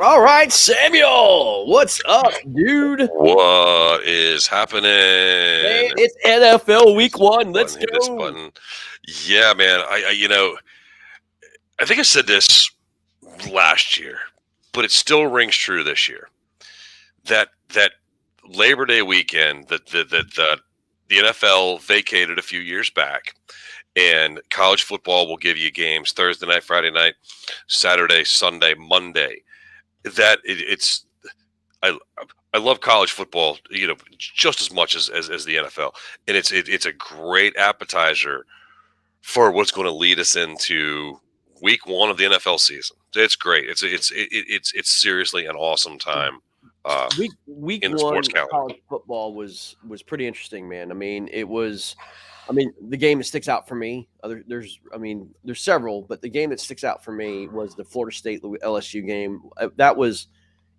All right, Samuel, what's up, dude? What is happening? Man, it's NFL Week 1. Let's Hit this go. button. Yeah, man. I think I said this last year, but it still rings true this year. That Labor Day weekend that the NFL vacated a few years back, and college football will give you games Thursday night, Friday night, Saturday, Sunday, Monday. It's I love college football, just as much as the NFL, and it's a great appetizer for what's going to lead us into Week 1 of the NFL season. It's great. It's seriously an awesome time. Week in the 1 sports of calendar. college football was pretty interesting, man. I mean, the game that sticks out for me. There's several, but the game that sticks out for me was the Florida State LSU game. That was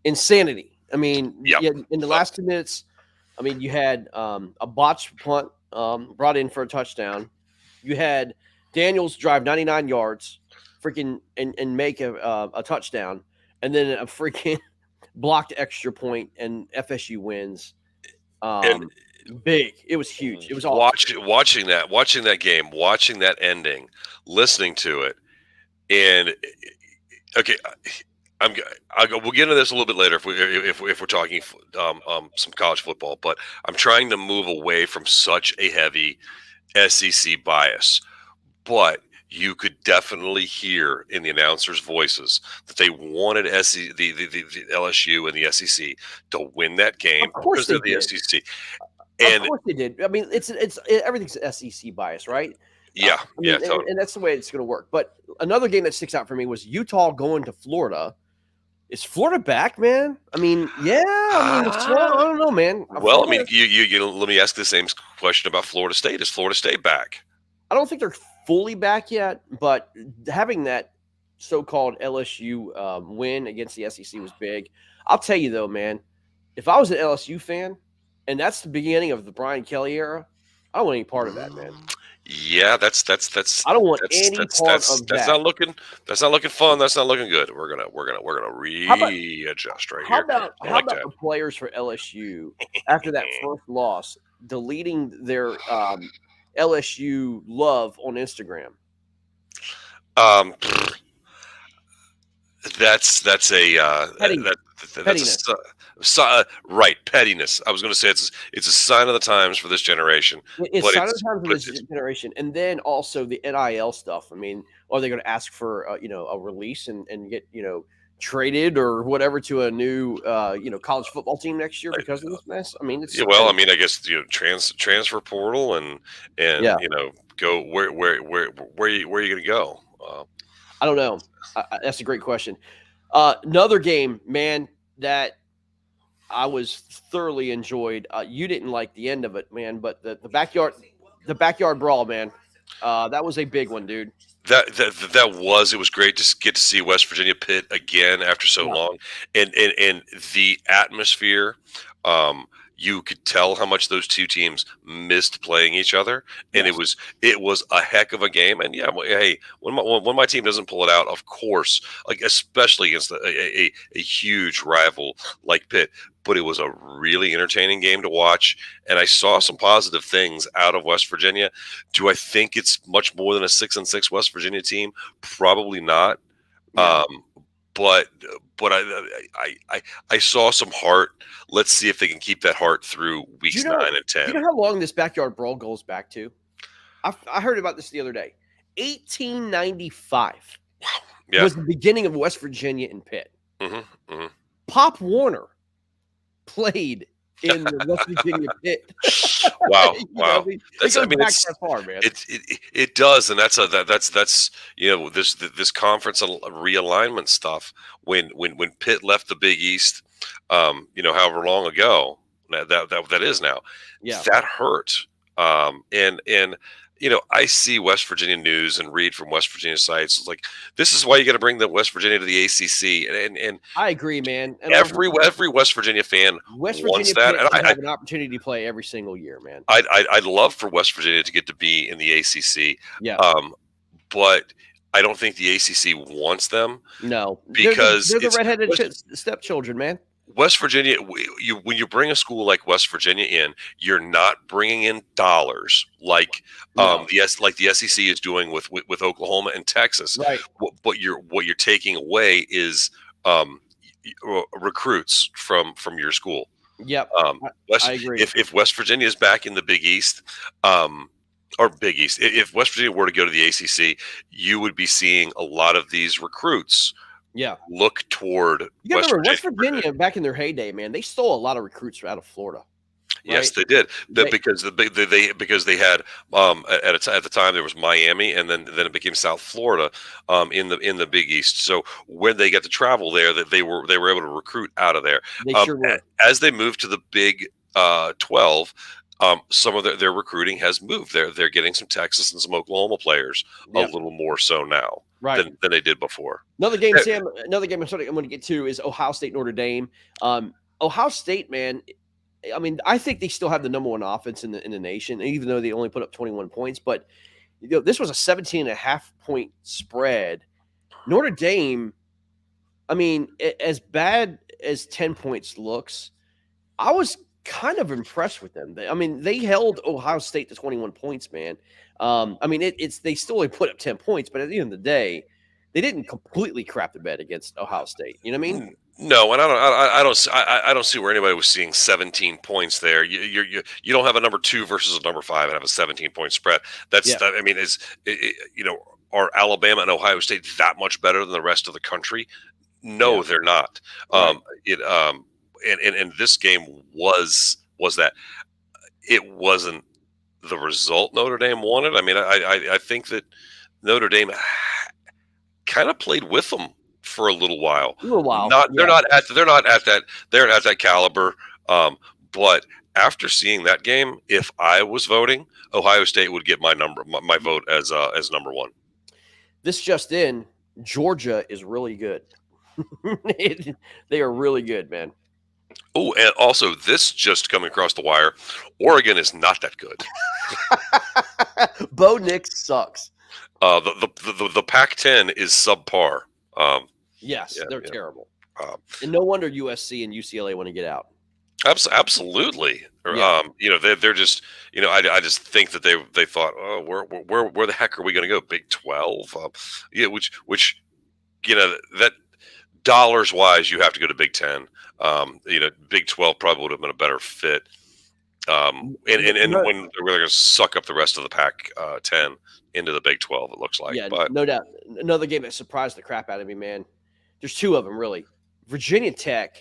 insanity. I mean, in the last 2 minutes, you had a botched punt brought in for a touchdown. You had Daniels drive 99 yards, and make a touchdown, and then a freaking blocked extra point, and FSU wins. Big. It was huge. It was awesome. Watching that game, watching that ending, listening to it, and okay. We'll get into this a little bit later if we're talking some college football, but I'm trying to move away from such a heavy SEC bias. But you could definitely hear in the announcers' voices that they wanted the LSU and the SEC to win that game because they're the SEC. And of course they did. I mean, it's everything's SEC bias, right? Yeah, totally. And that's the way it's going to work. But another game that sticks out for me was Utah going to Florida. Is Florida back, man? I don't know, man. Well, you let me ask the same question about Florida State. Is Florida State back? I don't think they're fully back yet, but having that so-called LSU win against the SEC was big. I'll tell you though, man, if I was an LSU fan, and that's the beginning of the Brian Kelly era, I don't want any part of that, man. Yeah, that's. I don't want any part of that. That's not looking fun. That's not looking good. We're gonna readjust right here. How about the players for LSU after that first loss deleting their LSU love on Instagram? That's pettiness. Right, pettiness. I was going to say it's a sign of the times for this generation. It's a sign of the times for this generation, and then also the NIL stuff. I mean, are they going to ask for a release and get traded or whatever to a new college football team next year because of this mess? I mean, it's I guess transfer portal and go where are you going to go? I don't know. That's a great question. Another game, man, that I was thoroughly enjoyed. You didn't like the end of it, man, but the backyard brawl, man. That was a big one, dude. It was great to get to see West Virginia Pitt again after so long, and the atmosphere. You could tell how much those two teams missed playing each other, and it was a heck of a game. And hey, when my team doesn't pull it out, of course, like especially against a huge rival like Pitt, but it was a really entertaining game to watch, and I saw some positive things out of West Virginia. Do I think it's much more than a 6-6 West Virginia team? Probably not. Yeah. But I saw some heart. Let's see if they can keep that heart through weeks 9 and 10. Do you know how long this backyard brawl goes back to? I heard about this the other day. 1895 was the beginning of West Virginia and Pitt. Pop Warner played in the West Virginia Pitt. Wow. It goes back that far, man. It does, and that's this conference realignment stuff. When Pitt left the Big East, however long ago that is now, that hurt. I see West Virginia news and read from West Virginia sites. It's like, this is why you got to bring the West Virginia to the ACC. And I agree, man. And every West Virginia fan wants that. And I have an opportunity to play every single year, man. I'd love for West Virginia to get to be in the ACC. Yeah. But I don't think the ACC wants them. No, Because they're the redheaded stepchildren, man. West Virginia, when you bring a school like West Virginia in, you're not bringing in dollars like the SEC is doing with Oklahoma and Texas. Right. What you're taking away is recruits from your school. Yep. I agree. If West Virginia is back in the Big East, or Big East, if West Virginia were to go to the ACC, you would be seeing a lot of these recruits. Yeah, Look toward West Virginia back in their heyday, man. They stole a lot of recruits out of Florida. Right? Yes, they did. Because they had at the time there was Miami, and then it became South Florida in the Big East. So when they got to travel there, that they were able to recruit out of there. They sure were. As they moved to the Big 12. Some of their recruiting has moved. They're getting some Texas and some Oklahoma players a little more so now than they did before. Another game, Sam. Another game I'm going to get to is Ohio State Notre Dame. Ohio State, man. I mean, I think they still have the number one offense in the nation, even though they only put up 21 points. But this was a 17.5 point spread. Notre Dame. I mean, as bad as 10 points looks, I was kind of impressed with them. I mean, they held Ohio State to 21 points, man. I mean, they still only put up 10 points, but at the end of the day, they didn't completely crap the bed against Ohio State. You know what I mean? No, and I don't see where anybody was seeing 17 points there. You don't have a number 2 versus a number 5 and have a 17-point spread. I mean, are Alabama and Ohio State that much better than the rest of the country? No, they're not. Right. And this game was that. It wasn't the result Notre Dame wanted. I mean, I think that Notre Dame kind of played with them for a little while. They're not at that caliber. But after seeing that game, if I was voting, Ohio State would get my vote as number 1. This just in, Georgia is really good. They are really good, man. Oh, and also this just coming across the wire, Oregon is not that good. Bo Nix sucks. The Pac-10 is subpar. Yes, they're terrible. And no wonder USC and UCLA want to get out. Absolutely. They're just, I just think that they thought, oh, where the heck are we going to go? Big 12? Which that dollars wise, you have to go to Big 10. Big 12 probably would have been a better fit. And when they're going to suck up the rest of the Pac-10 into the Big 12, it looks like. Yeah, but no doubt. Another game that surprised the crap out of me, man. There's 2 of them, really. Virginia Tech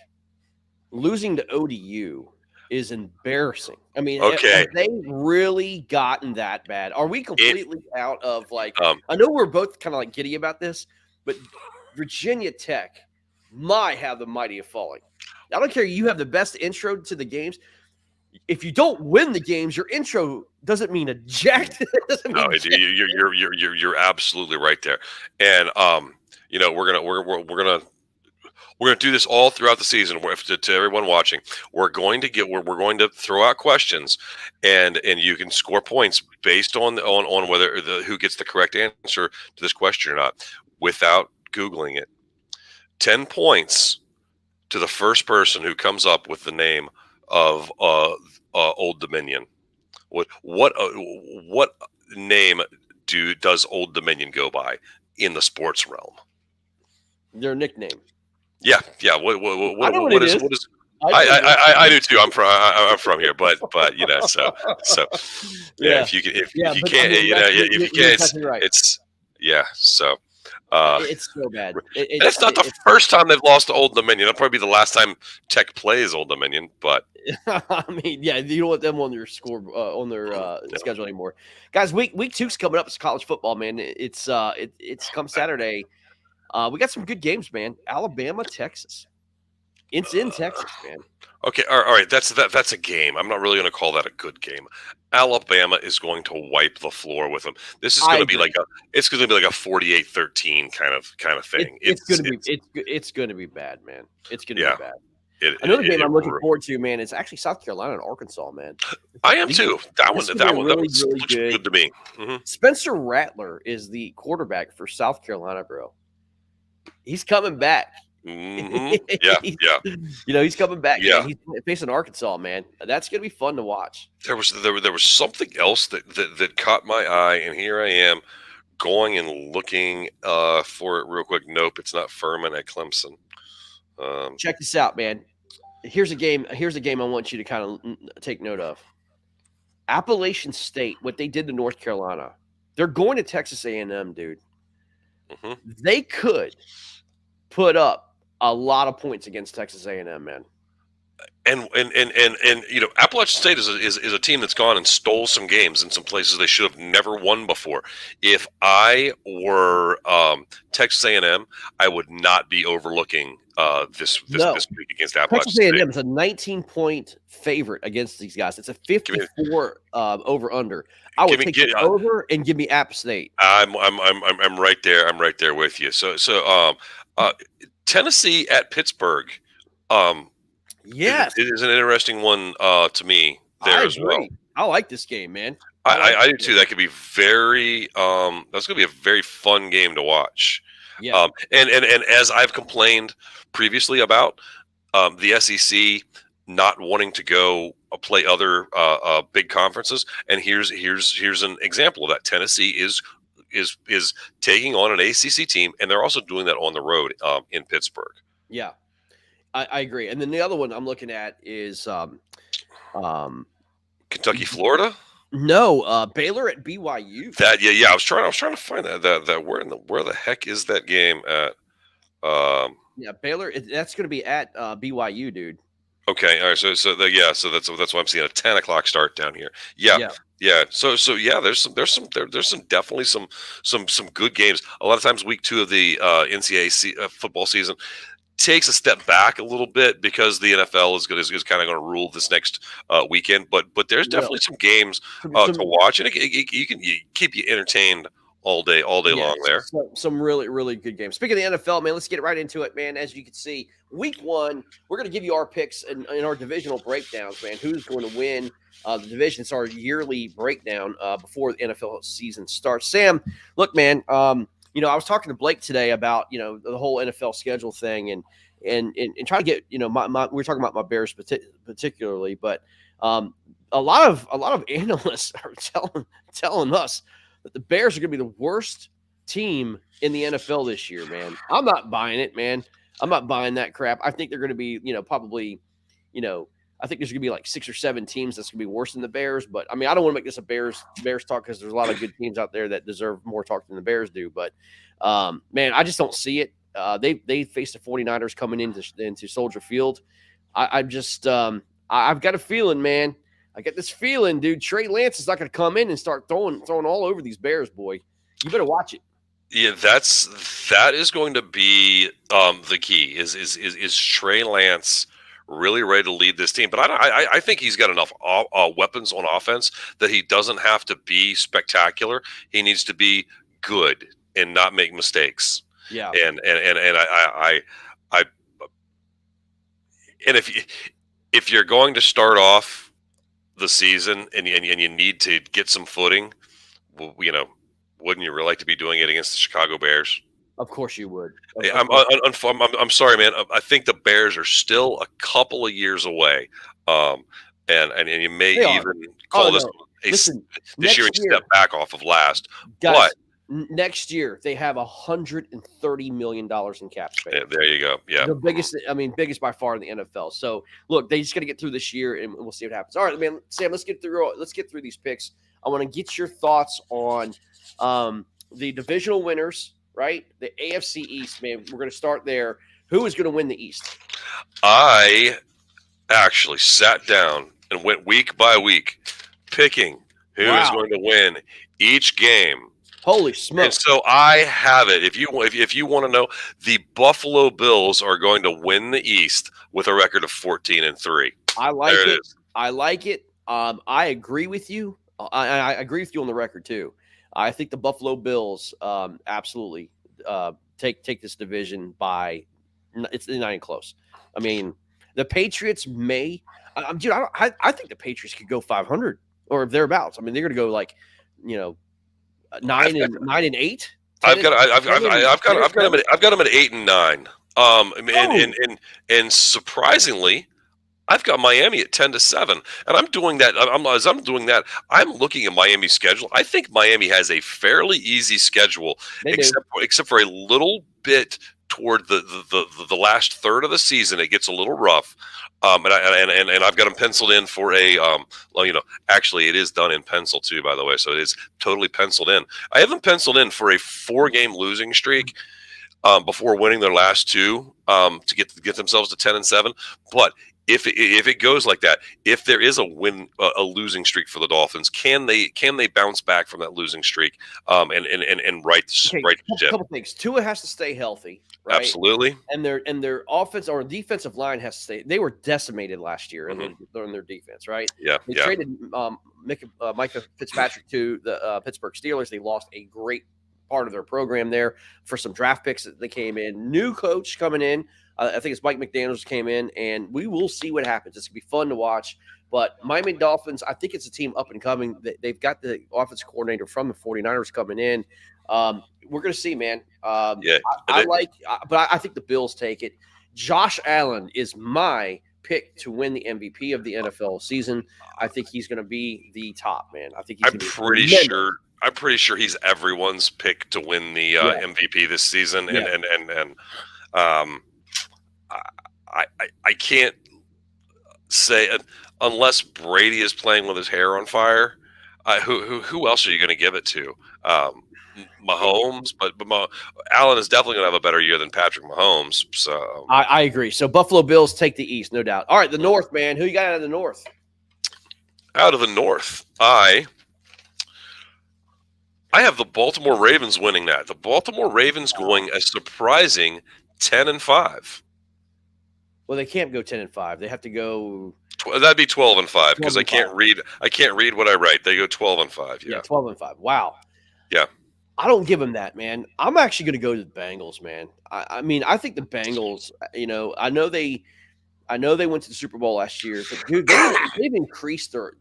losing to ODU is embarrassing. I mean, have they really gotten that bad? Are we completely out of, I know we're both kind of giddy about this, but Virginia Tech might have the mighty of falling. I don't care. You have the best intro to the games. If you don't win the games, your intro doesn't mean a jack. You're absolutely right there. And we're gonna do this all throughout the season. To everyone watching, we're going to throw out questions, and you can score points based on whether who gets the correct answer to this question or not, without Googling it. 10 points to the first person who comes up with the name of Old Dominion. What name does Old Dominion go by in the sports realm? Their nickname. Yeah. What is? I do too. I'm from here, but so yeah. If you can't, it's so. It's so bad. It's not the first time they've lost to Old Dominion. That'll probably be the last time Tech plays Old Dominion. But I mean, you don't want them on their schedule anymore, guys. Week 2's coming up. It's college football, man. It's come Saturday. We got some good games, man. Alabama, Texas. It's in Texas, man. Okay, all right. That's a game. I'm not really going to call that a good game. Alabama is going to wipe the floor with them. This is going to be like a 48-13 kind of thing. It's going to be bad, man. It's going to be bad. Another game I'm looking forward to, man, is actually South Carolina and Arkansas, man. I am too. That one really looks good to me. Mm-hmm. Spencer Rattler is the quarterback for South Carolina, bro. He's coming back. Mm-hmm. Yeah. He's coming back. Yeah. Man. He's facing Arkansas, man. That's gonna be fun to watch. There was something else that caught my eye, and here I am going and looking for it real quick. Nope, it's not Furman at Clemson. Check this out, man. Here's a game I want you to kind of take note of. Appalachian State, what they did to North Carolina. They're going to Texas A&M, dude. Mm-hmm. They could put up a lot of points against Texas A&M, man. And Appalachian State is a team that's gone and stole some games in some places they should have never won before. If I were Texas A&M, I would not be overlooking this week against Appalachian State. Texas A&M is a 19-point favorite against these guys. It's a 54 over/under. I would take it over and give me App State. I'm right there. I'm right there with you. So Tennessee at Pittsburgh. Yes, it is an interesting one to me there as well. I like this game, man. I do too. That could be very. That's going to be a very fun game to watch. Yeah. And as I've complained previously about the SEC not wanting to go play other big conferences, and here's an example of that. Tennessee is taking on an ACC team, and they're also doing that on the road in Pittsburgh. Yeah. I agree. And then the other one I'm looking at is Kentucky, Florida. No, Baylor at BYU. I was trying to find that where the heck is that game at? Baylor. That's going to be at BYU, dude. Okay, all right. So that's why I'm seeing a 10:00 start down here. Yeah. So there's definitely some good games. A lot of times, week 2 of the NCAA football season takes a step back a little bit because the NFL is kind of going to rule this next weekend. But there's definitely some games to watch, and you can keep you entertained all day long there. Some really, really good games. Speaking of the NFL, man, let's get right into it, man. As you can see, week 1, we're going to give you our picks in our divisional breakdowns, man. Who's going to win the division? It's our yearly breakdown before the NFL season starts. Sam, look, man, I was talking to Blake today about, the whole NFL schedule thing and trying to get, we're talking about my Bears particularly, but a lot of analysts are telling us that the Bears are going to be the worst team in the NFL this year, man. I'm not buying it, man. I'm not buying that crap. I think they're going to be, probably, I think there's going to be like 6 or 7 teams that's going to be worse than the Bears. But, I mean, I don't want to make this a Bears talk because there's a lot of good teams out there that deserve more talk than the Bears do. But, man, I just don't see it. They faced the 49ers coming into Soldier Field. I've got a feeling, man. I get this feeling, dude. Trey Lance is not going to come in and start throwing all over these Bears, boy. You better watch it. Yeah, that is going to be the key. Is Trey Lance really ready to lead this team? But I think he's got enough weapons on offense that he doesn't have to be spectacular. He needs to be good and not make mistakes. Yeah. And if you're going to start off the season and you need to get some footing, wouldn't you really like to be doing it against the Chicago Bears? Of course you would. I'm sorry, man. I think the Bears are still a couple of years away, and you may even call this year a step back off of last. Guys, but next year they have $130 million in cap space. Yeah, there you go. Yeah, the biggest by far in the NFL. So look, they just got to get through this year, and we'll see what happens. All right, man, Sam, let's get through these picks. I want to get your thoughts on the divisional winners, right? The AFC East, man. We're going to start there. Who is going to win the East? I actually sat down and went week by week picking who is going to win each game. Holy smokes. And so I have it. If you want to know, the Buffalo Bills are going to win the East with a record of 14-3. I like it. I like it. I agree with you. I agree with you on the record too. I think the Buffalo Bills absolutely take this division by. It's not even close. I mean, The Patriots may, dude. I think the Patriots could go 500 or thereabouts. I mean, they're going to go like, 9-8. I've got them at 8 and 9. And surprisingly, I've got Miami at 10-7, and I'm doing that. I'm looking at Miami's schedule. I think Miami has a fairly easy schedule, except for a little bit toward the last third of the season. It gets a little rough, and I've got them penciled in for a actually it is done in pencil too, by the way, so it is totally penciled in. I have them penciled in for a 4-game losing streak before winning their last 2 to get themselves to 10-7, but. If it goes like that, if there is a losing streak for the Dolphins, can they bounce back from that losing streak and right the ship? A couple things. Tua has to stay healthy, right? Absolutely. And their offense or defensive line has to stay. They were decimated last year in their defense, right? Yeah. They traded Micah Fitzpatrick to the Pittsburgh Steelers. They lost a great part of their program there for some draft picks that they came in. New coach coming in. I think it's Mike McDaniels came in, and we will see what happens. It's going to be fun to watch. But Miami Dolphins, I think it's a team up and coming. They've got the offensive coordinator from the 49ers coming in. We're going to see, man. I think the Bills take it. Josh Allen is my pick to win the MVP of the NFL season. I think he's going to be the top, man. I'm pretty sure he's everyone's pick to win the MVP this season. Yeah. I can't say unless Brady is playing with his hair on fire. Who else are you going to give it to? Mahomes, but Allen is definitely going to have a better year than Patrick Mahomes. So I agree. So Buffalo Bills take the East, no doubt. All right, the North, man. Who you got out of the North? Out of the North, I have the Baltimore Ravens winning that. The Baltimore Ravens going a surprising 10-5. Well, they can't go 10-5. They have to go. That'd be 12-5 because I can't read what I write. They go 12-5. Yeah, 12-5. Wow. Yeah. I don't give them that, man. I'm actually going to go to the Bengals, man. I mean, I think the Bengals. I know they went to the Super Bowl last year, but dude, they've increased their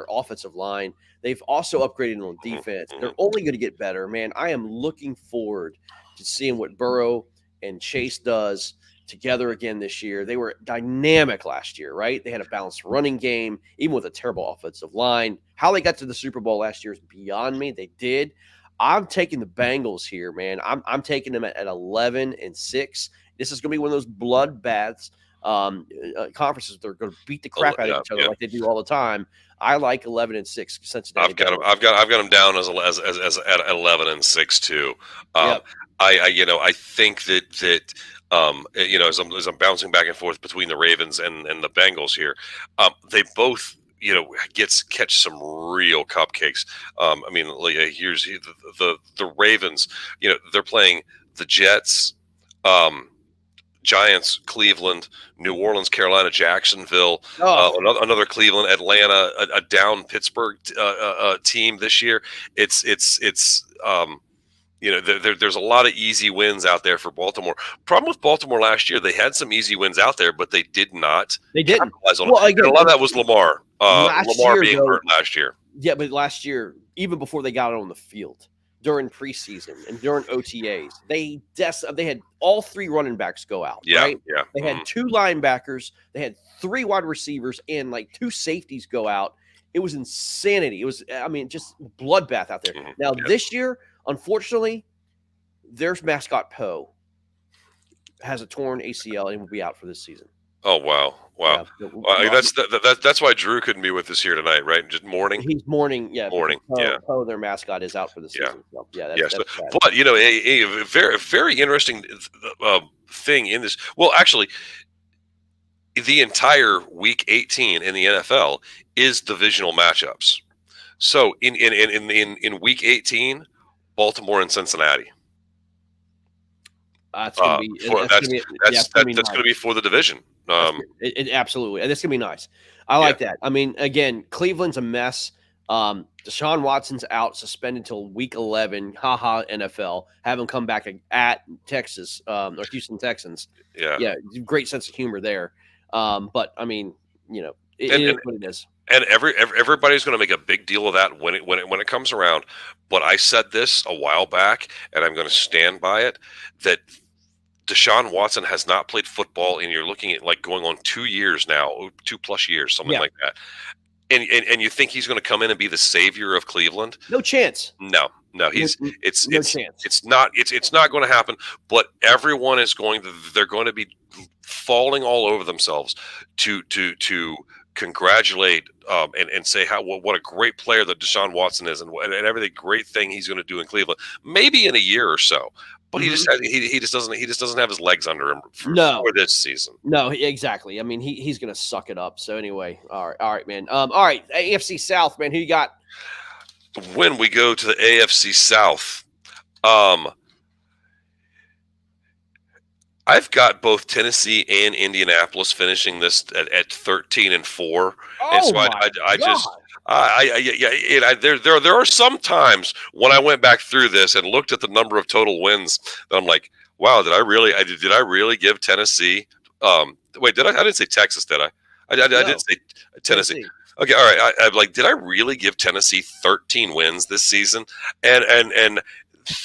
offensive line. They've also upgraded on defense. They're only going to get better, man. I am looking forward to seeing what Burrow and Chase does together again this year. They were dynamic last year, right? They had a balanced running game, even with a terrible offensive line. How they got to the Super Bowl last year is beyond me. They did. I'm taking the Bengals here, man. I'm taking them at 11-6. This is going to be one of those bloodbaths conferences. They're going to beat the crap out of each other like they do all the time. I like 11-6 Cincinnati. I've got them down as at 11-6 too. I think that. As I'm bouncing back and forth between the Ravens and the Bengals here, they both, catch some real cupcakes. Here's the Ravens, they're playing the Jets, Giants, Cleveland, New Orleans, Carolina, Jacksonville, another Cleveland, Atlanta, a down Pittsburgh team this year. There's a lot of easy wins out there for Baltimore. Problem with Baltimore last year, they had some easy wins out there, but they did not. They didn't. Capitalize on it. And a lot of that was Lamar. Lamar being hurt last year. Yeah, but last year, even before they got on the field, during preseason and during OTAs, they had all 3 running backs go out. Yeah, right? Yeah. They had 2 linebackers, they had 3 wide receivers, and like 2 safeties go out. It was insanity. It was, just bloodbath out there. Now this year, unfortunately, their mascot Poe has a torn ACL and will be out for this season. Oh wow! Yeah. That's why Drew couldn't be with us here tonight, right? Just mourning. He's mourning. Yeah, mourning. Poe, their mascot, is out for the season. Yeah. That's but a very very interesting thing in this. Well, actually, the entire Week 18 in the NFL is divisional matchups. So in Week 18. Baltimore and Cincinnati. That's going to be for the division. Absolutely, that's going to be nice. I like that. I mean, again, Cleveland's a mess. Deshaun Watson's out, suspended until Week 11. Haha, NFL. Have him come back at Texas or Houston Texans. Yeah, great sense of humor there. But I mean, it And is and, what it is. and everybody's going to make a big deal of that when it comes around. But I said this a while back, and I'm going to stand by it, that Deshaun Watson has not played football, and you're looking at like going on 2 years now, 2+ years, something Yeah, like that. And you think he's going to come in and be the savior of Cleveland? no chance. No, no, No, it's no it's chance. it's not going to happen. But everyone is they're going to be falling all over themselves to congratulate and say what a great player that Deshaun Watson is and everything great thing he's going to do in Cleveland. Maybe in a year or so, but Mhm. he just doesn't have his legs under him for No, this season. no, exactly. I mean, he's gonna suck it up. So anyway, all right, man. All right, AFC South, man. Who you got? When we go to the AFC South, um, I've got both Tennessee and Indianapolis finishing this at 13-4, and Oh so my I God! just there are some times when I went back through this and looked at the number of total wins that I'm like, wow, did I really give Tennessee? Wait, did I? I didn't say Texas, did I? I No, did say Tennessee. Tennessee. Okay, all right. I'm like, did I really give Tennessee 13 wins this season? And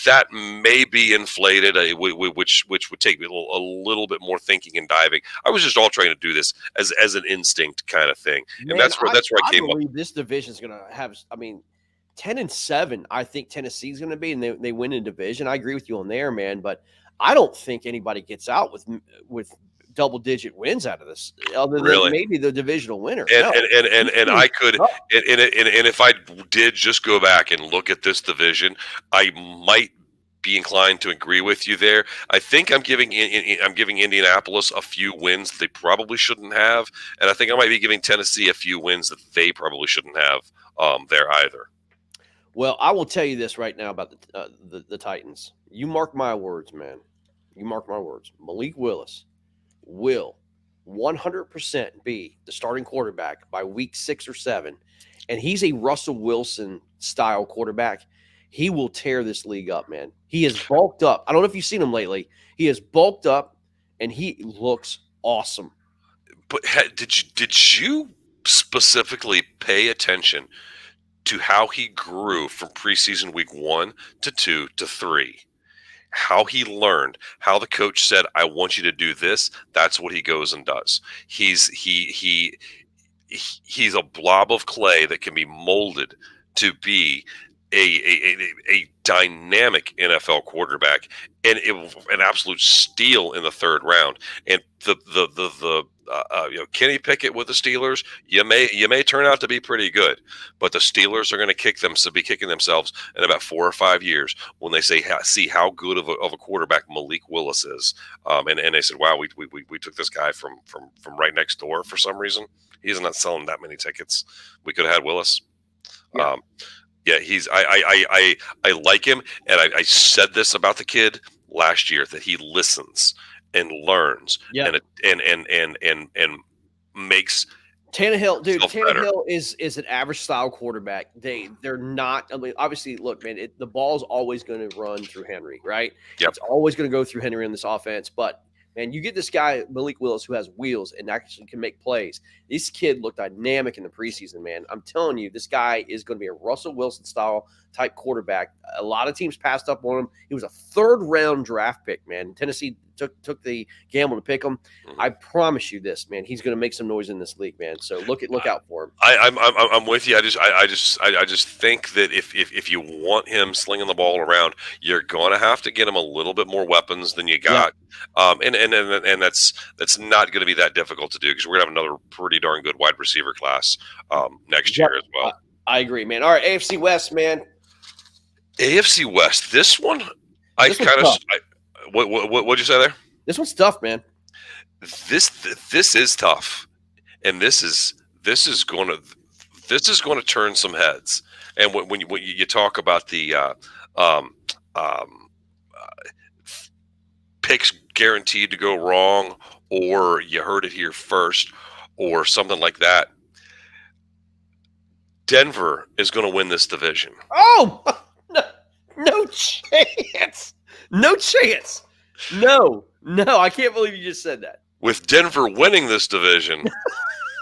that may be inflated, which would take me a little bit more thinking and diving. I was just all trying to do this as an instinct kind of thing, and Man, that's where I I came up. believe this division is gonna have. I mean, 10-7. I think Tennessee's gonna be, and they win in division. I agree with you on there, man. But I don't think anybody gets out with double-digit wins out of this, other than Really. maybe the divisional winner. And No, and I could, tough. and if I did just go back and look at this division, I might be inclined to agree with you there. I think I'm giving Indianapolis a few wins that they probably shouldn't have, and I think I might be giving Tennessee a few wins that they probably shouldn't have there either. Well, I will tell you this right now about the Titans. You mark my words, man. You mark my words. Malik Willis will 100% be the starting quarterback by week 6 or 7, and he's a Russell Wilson style quarterback. He will tear this league up, man. He is bulked up. I don't know if you've seen him lately. He is bulked up, and he looks awesome. But did you specifically pay attention to how he grew from preseason week 1 to 2 to 3? How he learned, how the coach said, "I want you to do this." That's what he goes and does. He's a blob of clay that can be molded to be a dynamic NFL quarterback, and an absolute steal in the 3rd round. And Kenny Pickett with the Steelers, you may turn out to be pretty good, but the Steelers are going to be kicking themselves in about 4 or 5 years when they see how good of a quarterback Malik Willis is. And they said, wow, we took this guy from right next door for some reason. He's not selling that many tickets. We could have had Willis. Yeah. Yeah, I like him, and I said this about the kid last year, that he listens and learns, Yeah. and makes Tannehill, dude. himself better. Tannehill is an average style quarterback. They're not. I mean, obviously, look, man. The ball's always going to run through Henry, right? Yep. It's always going to go through Henry in this offense. But man, you get this guy Malik Willis who has wheels and actually can make plays. This kid looked dynamic in the preseason, man. I'm telling you, this guy is going to be a Russell Wilson style type quarterback. A lot of teams passed up on him. He was a 3rd round draft pick, man. Tennessee took the gamble to pick him. Mhm. I promise you this, man. He's going to make some noise in this league, man. So look out for him. I'm with you. I just think that if you want him slinging the ball around, you're gonna have to get him a little bit more weapons than you got. And that's not going to be that difficult to do, because we're gonna have another pretty darn good wide receiver class next year as well. I agree, man. All right, AFC West, man. AFC West. This one, This one's tough. what'd you say there? This one's tough, man. This is tough, and this is going to turn some heads. And when you talk about the picks guaranteed to go wrong, or you heard it here first, or something like that, Denver is going to win this division. Oh, no chance. No chance. No, I can't believe you just said that. with Denver winning this division,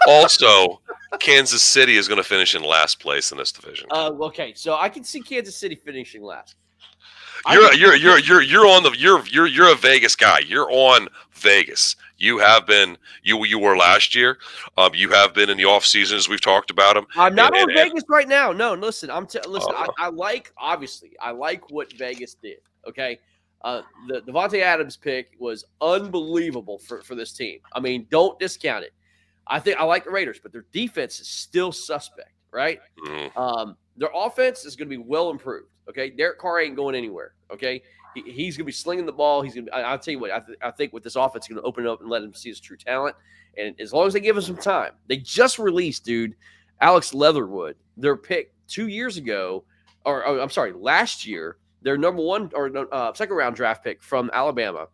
also Kansas City is going to finish in last place in this division. Okay, so I can see Kansas City finishing last. You're a Vegas guy. You're on Vegas. You have been. You were last year. You have been in the off season as we've talked about them. I'm not on Vegas right now. No, listen. Listen. Oh. I like what Vegas did. Okay, the Devontae Adams pick was unbelievable for this team. I mean, don't discount it. I like the Raiders, but their defense is still suspect, right? Mm-hmm. Their offense is going to be well improved. Okay, Derek Carr ain't going anywhere. Okay, he's going to be slinging the ball. He's going to. I'll tell you what. I think with this offense, going to open it up and let him see his true talent. And as long as they give him some time, they just released, dude, Alex Leatherwood, their pick 2 years ago, or I'm sorry, last year, their number one or second round draft pick from Alabama.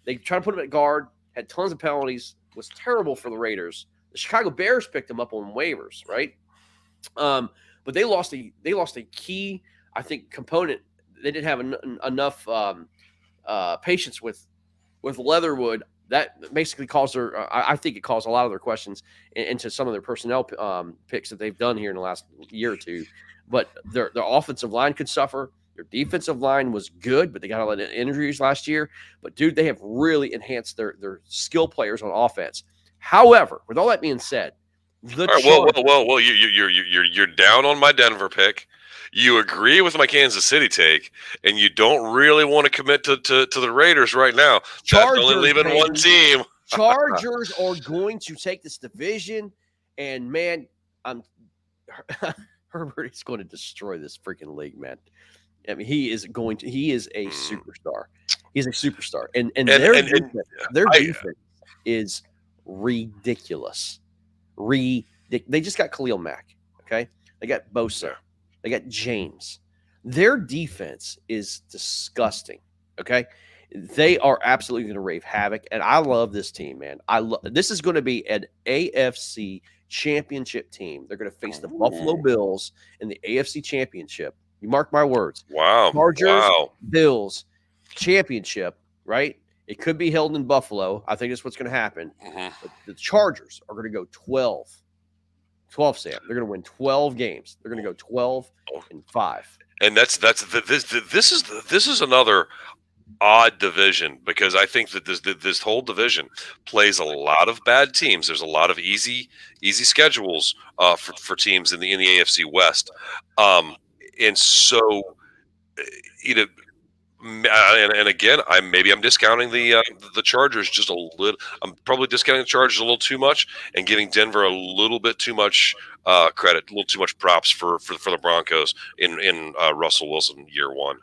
They tried to put him at guard, had tons of penalties, was terrible for the Raiders. The Chicago Bears picked him up on waivers, right? But they lost a key, I think, component. They didn't have enough patience with Leatherwood. That basically caused I think it caused a lot of their questions into some of their personnel picks that they've done here in the last year or two. But their offensive line could suffer. Their defensive line was good, but they got a lot of injuries last year. But, dude, they have really enhanced their skill players on offense. However, with all that being said, you're down on my Denver pick. You agree with my Kansas City take, and you don't really want to commit to the Raiders right now. Chargers, that's only leaving one team. Chargers are going to take this division, and man, Herbert is going to destroy this freaking league, man. I mean, he is a superstar. He's a superstar, and their defense is ridiculous. They just got Khalil Mack. Okay, they got Bosa. They got James. Their defense is disgusting. Okay, they are absolutely going to rave havoc, and I love this team, man. This is going to be an AFC Championship team. They're going to face the Buffalo Bills in the AFC Championship. You mark my words. Wow. Chargers, Bills, Championship, right? It could be held in Buffalo. I think that's what's going to happen. Mm-hmm. But the Chargers are going to go 12, Sam. They're going to win 12 games. They're going to go 12-5. And this is another odd division, because I think that this whole division plays a lot of bad teams. There's a lot of easy schedules for teams in the AFC West. And so, and again, I'm discounting the Chargers just a little. I'm probably discounting the Chargers a little too much and giving Denver a little bit too much credit, a little too much props for the Broncos in Russell Wilson year one.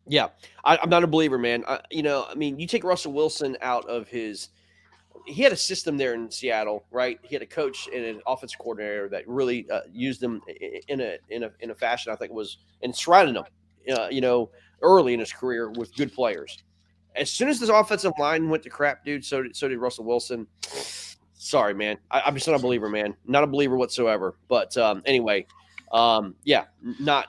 Yeah, I'm not a believer, man. You take Russell Wilson out of his. He had a system there in Seattle, right? He had a coach and an offensive coordinator that really used him in a fashion I think was and surrounded him, early in his career with good players. As soon as this offensive line went to crap, dude, so did Russell Wilson. Sorry, man. I'm just not a believer, man. Not a believer whatsoever. But anyway, not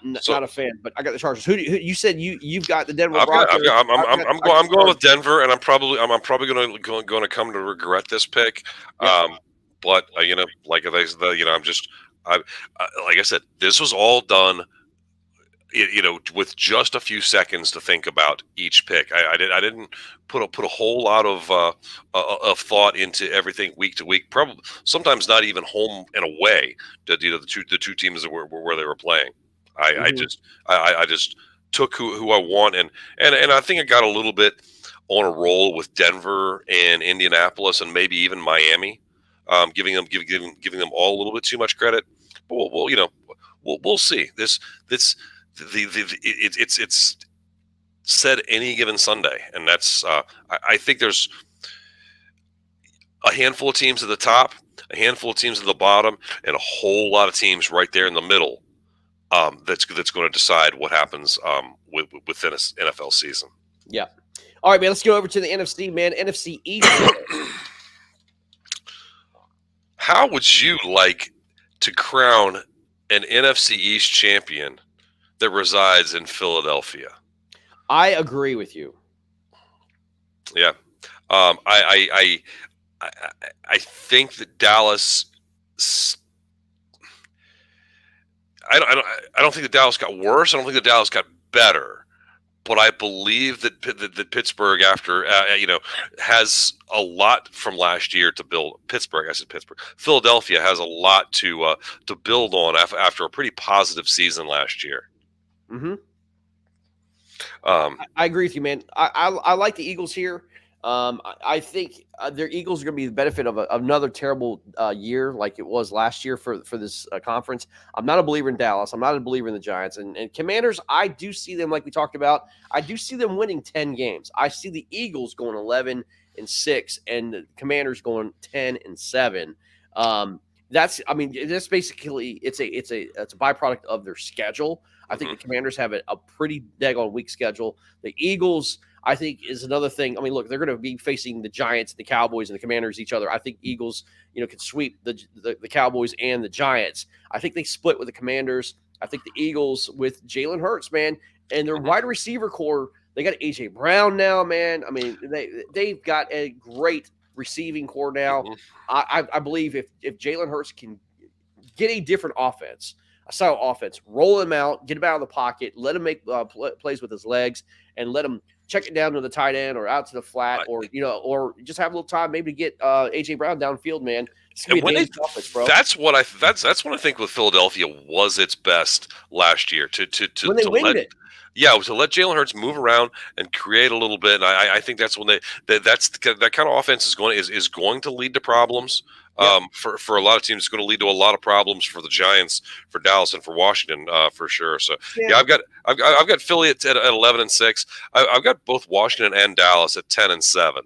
a fan. But I got the Chargers. Who you said you've got the Denver Broncos? I'm going with Denver, and I'm probably going to come to regret this pick. Yeah. But like I said, this was all done. With just a few seconds to think about each pick. I didn't put a whole lot of thought into everything week to week. Probably sometimes not even home and away. The two teams that were where they were playing. I just took who I want, and I think I got a little bit on a roll with Denver and Indianapolis and maybe even Miami, giving them all a little bit too much credit. But we'll see. It's said any given Sunday, and that's I think there's a handful of teams at the top, a handful of teams at the bottom, and a whole lot of teams right there in the middle. That's going to decide what happens within an NFL season. Yeah. All right, man. Let's go over to the NFC, man. NFC East. How would you like to crown an NFC East champion that resides in Philadelphia? I agree with you. Yeah. I think that Dallas. I don't think that Dallas got worse. I don't think that Dallas got better. But I believe that Pittsburgh, after has a lot from last year to build. I said Pittsburgh. Philadelphia has a lot to build on after a pretty positive season last year. Mm-hmm. I agree with you, man. I like the Eagles here. I think their Eagles are going to be the benefit of another terrible year like it was last year for this conference. I'm not a believer in Dallas. I'm not a believer in the Giants. And Commanders, I do see them, like we talked about, I do see them winning 10 games. I see the Eagles going 11-6 and the Commanders going 10-7. That's basically it's a byproduct of their schedule. I think the Commanders have a pretty daggone weak schedule. The Eagles, I think, is another thing. I mean, look, they're going to be facing the Giants, the Cowboys, and the Commanders each other. I think Eagles, can sweep the Cowboys and the Giants. I think they split with the Commanders. I think the Eagles with Jalen Hurts, man, and their wide receiver core. They got A.J. Brown now, man. I mean, they've got a great receiving core now. I believe if Jalen Hurts can get a different offense, a style offense, roll him out, get him out of the pocket, let him make plays with his legs, and let him check it down to the tight end or out to the flat, or just have a little time maybe to get A.J. Brown downfield, man. Offense, bro. That's what I think with Philadelphia was its best last year to when they winged it. Yeah, to let Jalen Hurts move around and create a little bit. And I think that's when that kind of offense is going to lead to problems. For a lot of teams, it's going to lead to a lot of problems for the Giants, for Dallas, and for Washington, for sure. So I've got Philly at 11-6. I've got both Washington and Dallas at 10-7.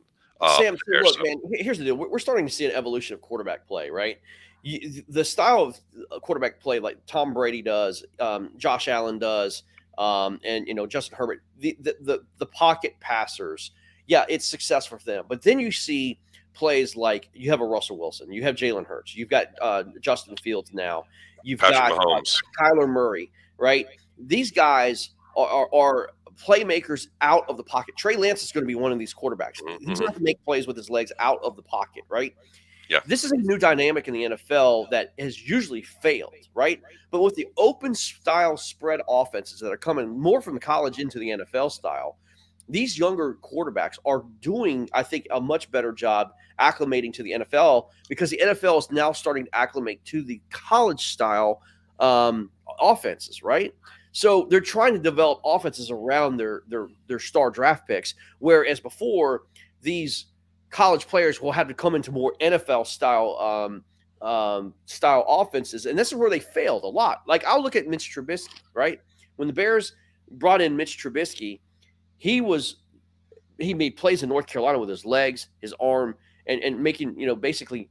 Sam, look, man. Here's the deal: we're starting to see an evolution of quarterback play, right? The style of quarterback play, like Tom Brady does, Josh Allen does, and Justin Herbert, the pocket passers. Yeah, it's successful for them, but then you see plays like you have a Russell Wilson, you have Jalen Hurts, you've got Justin Fields now, you've Patrick got Mahomes, Kyler Murray, right? These guys are playmakers out of the pocket. Trey Lance is going to be one of these quarterbacks. He's going to make plays with his legs out of the pocket, right? Yeah. This is a new dynamic in the NFL that has usually failed, right? But with the open style spread offenses that are coming more from college into the NFL style, these younger quarterbacks are doing, I think, a much better job acclimating to the NFL, because the NFL is now starting to acclimate to the college style offenses, right? So they're trying to develop offenses around their star draft picks, whereas before these college players will have to come into more NFL style offenses, and this is where they failed a lot. Like, I'll look at Mitch Trubisky, right? When the Bears brought in Mitch Trubisky, he made plays in North Carolina with his legs, his arm, and making basically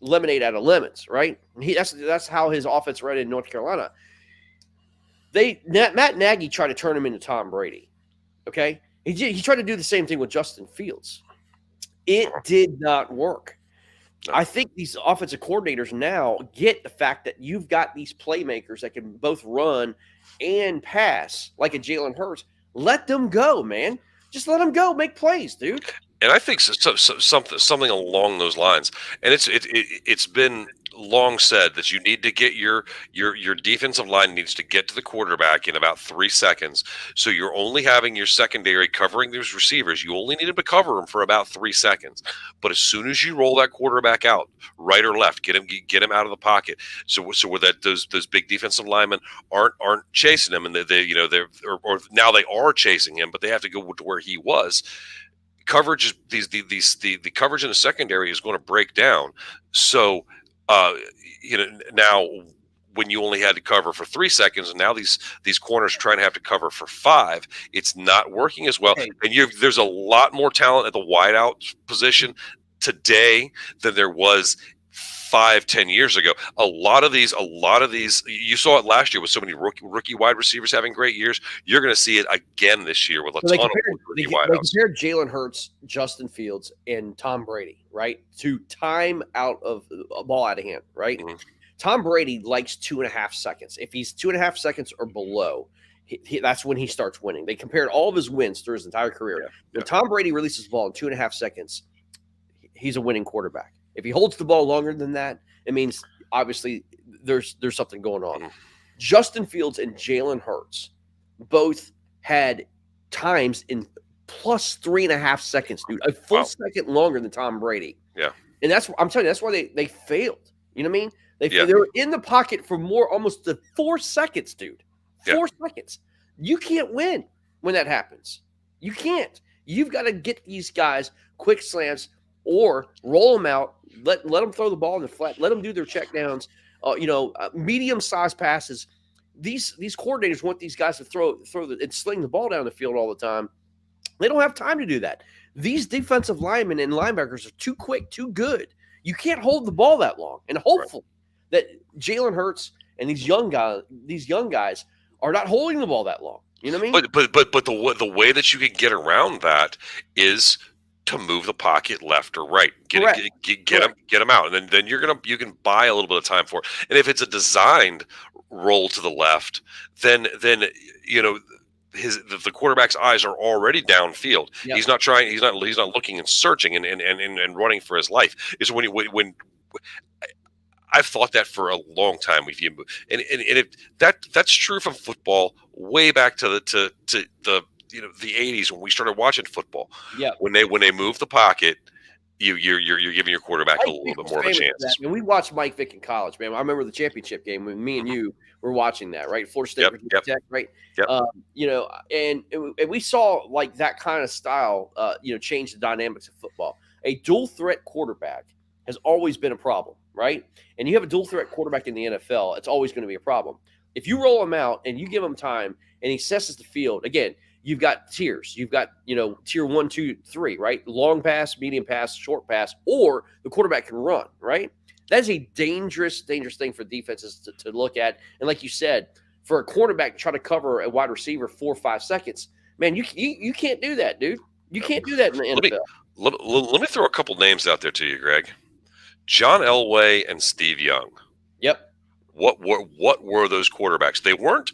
lemonade out of lemons, right? That's how his offense ran in North Carolina. Matt Nagy tried to turn him into Tom Brady. Okay, he tried to do the same thing with Justin Fields. It did not work. I think these offensive coordinators now get the fact that you've got these playmakers that can both run and pass, like a Jalen Hurts. Let them go, man. Just let them go. Make plays, dude. And I think something along those lines. And it's been long said that you need to get your defensive line needs to get to the quarterback in about 3 seconds. So you're only having your secondary covering those receivers. You only need them to cover them for about 3 seconds. But as soon as you roll that quarterback out, right or left, get him out of the pocket. So where those big defensive linemen aren't chasing him, and they're now they are chasing him, but they have to go to where he was. Coverage is the coverage in the secondary is going to break down. So now when you only had to cover for 3 seconds, and now these corners are trying to have to cover for 5, it's not working as well. And there's a lot more talent at the wideout position today than there was 5-10 years ago. A lot of these, you saw it last year with so many rookie wide receivers having great years. You're going to see it again this year with a ton of rookie wideouts. They compared Jalen Hurts, Justin Fields, and Tom Brady, right, to time out of a ball out of hand, right? Mm-hmm. Tom Brady likes 2.5 seconds. If he's 2.5 seconds or below, that's when he starts winning. They compared all of his wins through his entire career. When Tom Brady releases the ball in 2.5 seconds, he's a winning quarterback. If he holds the ball longer than that, it means obviously there's something going on. Justin Fields and Jalen Hurts both had times in plus 3.5 seconds, dude. A full second longer than Tom Brady. Yeah. And I'm telling you, that's why they failed. You know what I mean? They were in the pocket for almost 4 seconds, dude. 4 seconds. You can't win when that happens. You can't. You've got to get these guys quick slants or roll them out. Let them throw the ball in the flat. Let them do their checkdowns. Medium-sized passes. These coordinators want these guys to throw and sling the ball down the field all the time. They don't have time to do that. These defensive linemen and linebackers are too quick, too good. You can't hold the ball that long. And hopefully that Jalen Hurts and these young guys are not holding the ball that long. You know what I mean? But the way that you can get around that is to move the pocket left or right. Get them out, and then you can buy a little bit of time for it. And if it's a designed roll to the left, then the quarterback's eyes are already downfield. Yep. He's not looking and searching and running for his life. Is when I've thought that for a long time. That's true from football way back to the 80s when we started watching football. Yeah. When they move the pocket, you're giving your quarterback a little bit more of a chance. And we watched Mike Vick in college, man. I remember the championship game when me and you were watching that, right? Florida State, Virginia Tech, right? Yep. And we saw like that kind of style, change the dynamics of football. A dual threat quarterback has always been a problem, right? And you have a dual threat quarterback in the NFL, it's always going to be a problem. If you roll him out and you give him time and he assesses the field, again, you've got tiers. You've got, tier 1, 2, 3, right? Long pass, medium pass, short pass, or the quarterback can run, right? That is a dangerous thing for defenses to look at. And like you said, for a quarterback to try to cover a wide receiver 4 or 5 seconds, man, you can't do that, dude. You can't do that in the NFL. Let me throw a couple names out there to you, Greg. John Elway and Steve Young. Yep. What were those quarterbacks? They weren't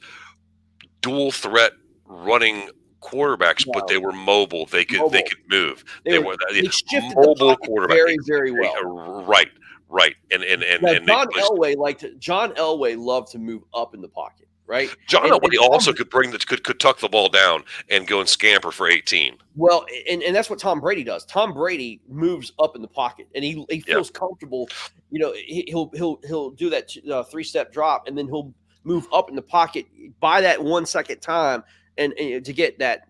dual threat running quarterbacks, but they were mobile. They could move. They were shifted mobile quarterbacks. Very, very well. Right. And John Elway loved to move up in the pocket, right? John Elway also could tuck the ball down and go and scamper for 18. Well, and that's what Tom Brady does. Tom Brady moves up in the pocket, and he feels comfortable. He'll do that 3-step drop, and then he'll move up in the pocket by that 1 second time, and to get that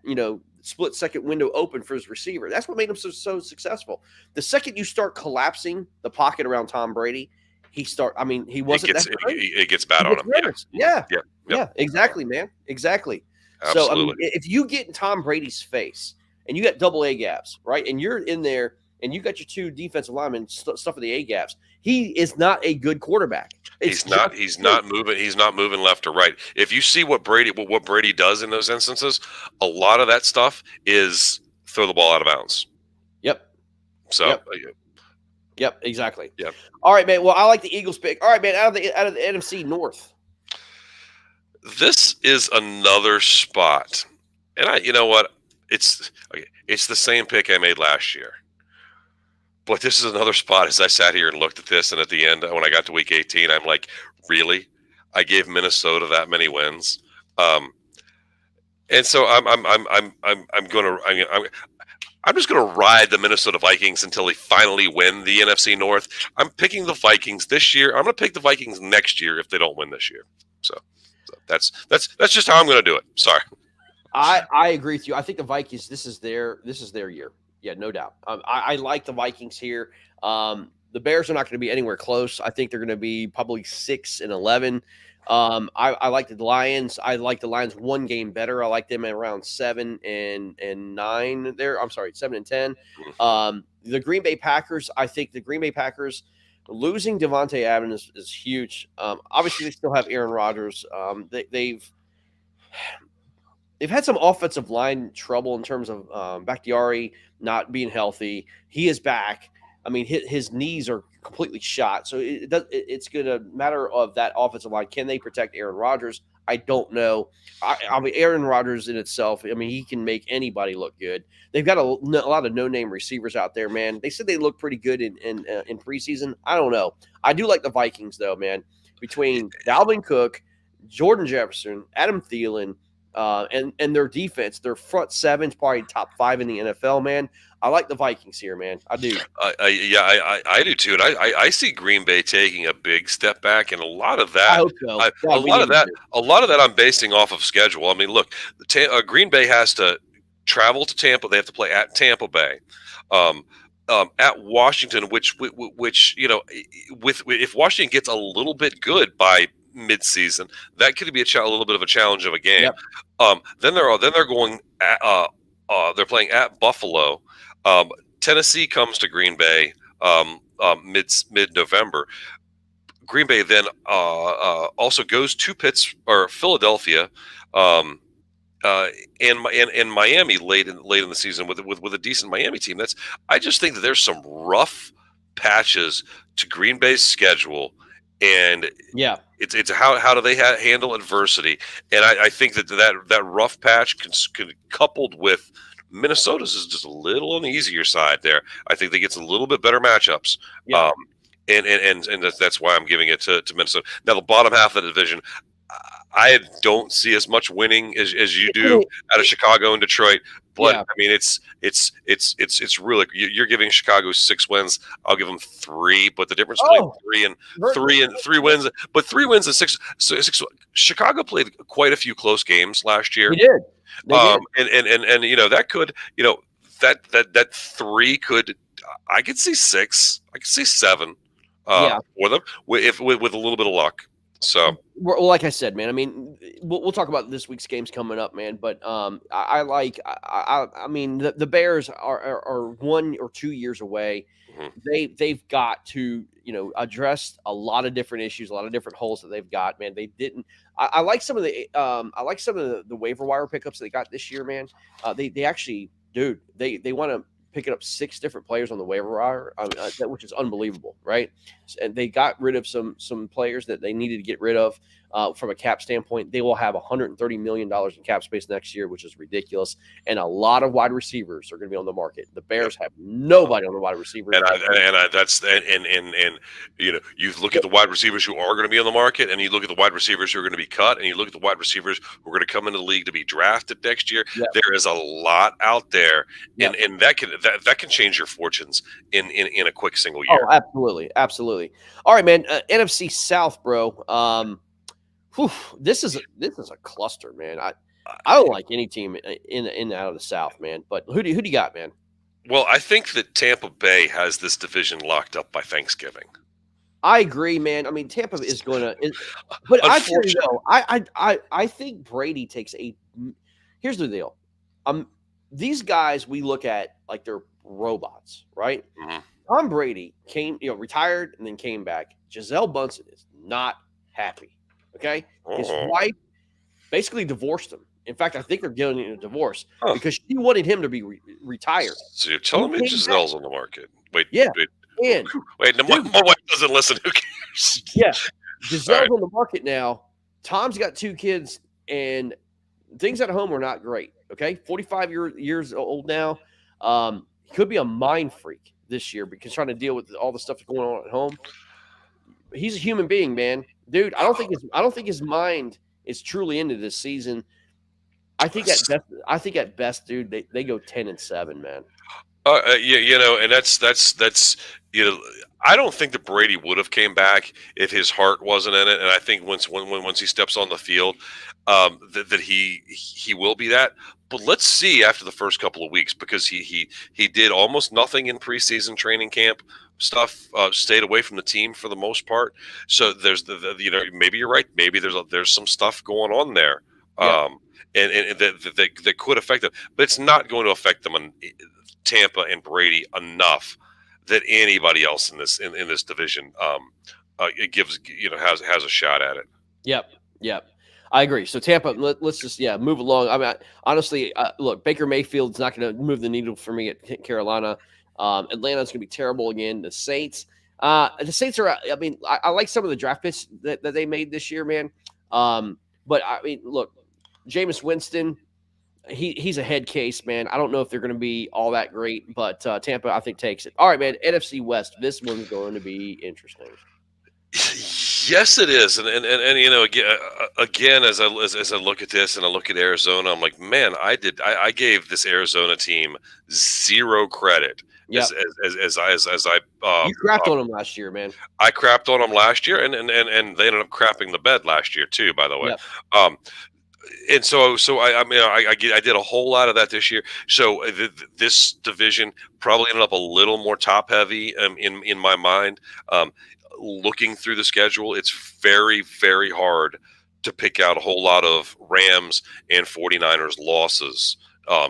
split second window open for his receiver. That's what made him so successful. The second you start collapsing the pocket around Tom Brady, he wasn't it gets bad on him. Yeah, exactly, man. Exactly. Absolutely. So if you get in Tom Brady's face and you got double A gaps, right? And you're in there and you got your 2 defensive linemen stuff of the A gaps, he is not a good quarterback. He's not moving. He's not moving left or right. If you see what Brady does in those instances, a lot of that stuff is throw the ball out of bounds. Yep. So. Yep. Exactly. Yep. All right, man. Well, I like the Eagles pick. All right, man. Out of the NFC North. This is another spot, and you know what? It's the same pick I made last year. But this is another spot. As I sat here and looked at this, and at the end, when I got to week 18, I'm like, really? I gave Minnesota that many wins, and so I'm just gonna ride the Minnesota Vikings until they finally win the NFC North. I'm picking the Vikings this year. I'm gonna pick the Vikings next year if they don't win this year. So that's just how I'm gonna do it. Sorry. I agree with you. I think the Vikings. This is their year. Yeah, no doubt. I like the Vikings here. The Bears are not going to be anywhere close. I think they're going to be probably 6-11. I like the Lions. I like the Lions one game better. I like them at around 7-9 there. I'm sorry, 7-10. The Green Bay Packers. I think the Green Bay Packers losing Devontae Adams is huge. Obviously, they still have Aaron Rodgers. They've had some offensive line trouble in terms of Bakhtiari not being healthy. He is back. I mean, his knees are completely shot. So it's going to matter of that offensive line. Can they protect Aaron Rodgers? I don't know. I mean, Aaron Rodgers in itself, I mean, he can make anybody look good. They've got a lot of no-name receivers out there, man. They said they look pretty good in preseason. I don't know. I do like the Vikings, though, man. Between Dalvin Cook, Jordan Jefferson, Adam Thielen, and their defense, their front seven's probably top 5 in the NFL, man. I like the Vikings here, man. I do. I do too, and I see Green Bay taking a big step back, and a lot of that, I hope so. a lot of that, I'm basing off of schedule. I mean, look, Green Bay has to travel to Tampa. They have to play at Tampa Bay, at Washington, which you know, if Washington gets a little bit good by midseason, that could be a little bit of a challenge of a game. Yep. Then they're going they're playing at Buffalo. Tennessee comes to Green Bay mid-November. Green Bay then also goes to Philadelphia, and Miami late in the season with a decent Miami team. I just think that there's some rough patches to Green Bay's schedule, and it's how do they handle adversity? And I think that rough patch coupled with Minnesota's is just a little on the easier side there. I think they get a little bit better matchups. Yeah. And that's why I'm giving it to Minnesota. Now, the bottom half of the division, I don't see as much winning as you do out of Chicago and Detroit. But I mean, it's really, you're giving Chicago 6 wins. I'll give them 3. But the difference between 3 wins, but 3 wins and 6. Chicago played quite a few close games last year. They did. And you know, that could, you know, that 3 could, I could see 6, I could see 7 for them with a little bit of luck. So, well, like I said, man, I mean, we'll talk about this week's games coming up, man. But I mean, the Bears are 1 or 2 years away. Mm-hmm. They've got to, you know, address a lot of different issues, a lot of different holes that they've got, man. They didn't. I like some of the waiver wire pickups they got this year, man. They actually, dude, they want to picking up 6 different players on the waiver wire, which is unbelievable, right? And they got rid of some players that they needed to get rid of from a cap standpoint. They will have $130 million in cap space next year, which is ridiculous. And a lot of wide receivers are going to be on the market. The Bears have nobody on the wide receiver. And you know, you look at the wide receivers who are going to be on the market, and you look at the wide receivers who are going to be cut, and you look at the wide receivers who are going to come into the league to be drafted next year. Yep. There is a lot out there, and that can change your fortunes in a quick single year. Oh, absolutely. All right, man. NFC South, bro. This is a cluster, man. I don't like any team in and out of the South, man. But who do you got, man? Well, I think that Tampa Bay has this division locked up by Thanksgiving. I agree, man. I mean, Tampa is going to, but I tell you though, I think Brady takes a. Here's the deal. These guys we look at like they're robots, right? Mm-hmm. Tom Brady retired and then came back. Gisele Bunsen is not happy. Okay, his wife basically divorced him. In fact, I think they're getting a divorce because she wanted him to be retired. So you're telling me Gisele's on the market? Wait, and my wife doesn't listen. Who cares? Yeah, Gisele's on the market now. Tom's got 2 kids, and things at home are not great. Okay, 45 years old now. He could be a mind freak this year because trying to deal with all the stuff that's going on at home. He's a human being, man. Dude, I don't think his mind is truly into this season. I think at best, dude, they go 10-7, man. You know, and that's you know, I don't think that Brady would have came back if his heart wasn't in it, and I think once he steps on the field, that he will be that. But let's see after the first couple of weeks, because he did almost nothing in preseason training camp stuff, stayed away from the team for the most part. So there's you know, maybe you're right. Maybe there's some stuff going on there, and that could affect them. But it's not going to affect them on Tampa and Brady enough that anybody else in this division it gives, you know, has a shot at it. Yep. I agree. So Tampa, let's just move along. I mean, honestly, look, Baker Mayfield's not going to move the needle for me at Carolina. Atlanta's going to be terrible again. The Saints are. I mean, I like some of the draft picks that they made this year, man. But I mean, look, Jameis Winston, he's a head case, man. I don't know if they're going to be all that great, but Tampa, I think, takes it. All right, man. NFC West. This one's going to be interesting. Yes, it is, and you know, again, as I look at this and I look at Arizona, I'm like, man, I gave this Arizona team zero credit. Yep. As I you crapped on them last year, man. I crapped on them last year, and they ended up crapping the bed last year too, by the way. Yep. And so I did a whole lot of that this year. So this division probably ended up a little more top heavy in my mind. Looking through the schedule, it's very, very hard to pick out a whole lot of Rams and 49ers losses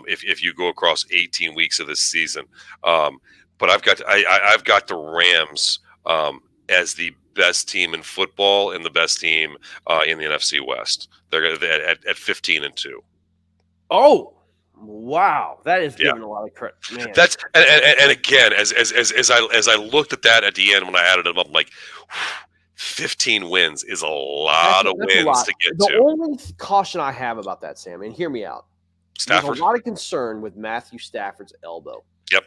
if you go across 18 weeks of this season. But I've got the Rams as the best team in football and the best team in the NFC West. They're at 15-2. Oh, wow, that is giving a lot of credit. Man. That's and again, as I looked at that at the end when I added them up, I'm like, 15 wins is a lot of wins to get to. The only caution I have about that, Sam, and hear me out, Stafford. There's a lot of concern with Matthew Stafford's elbow. Yep.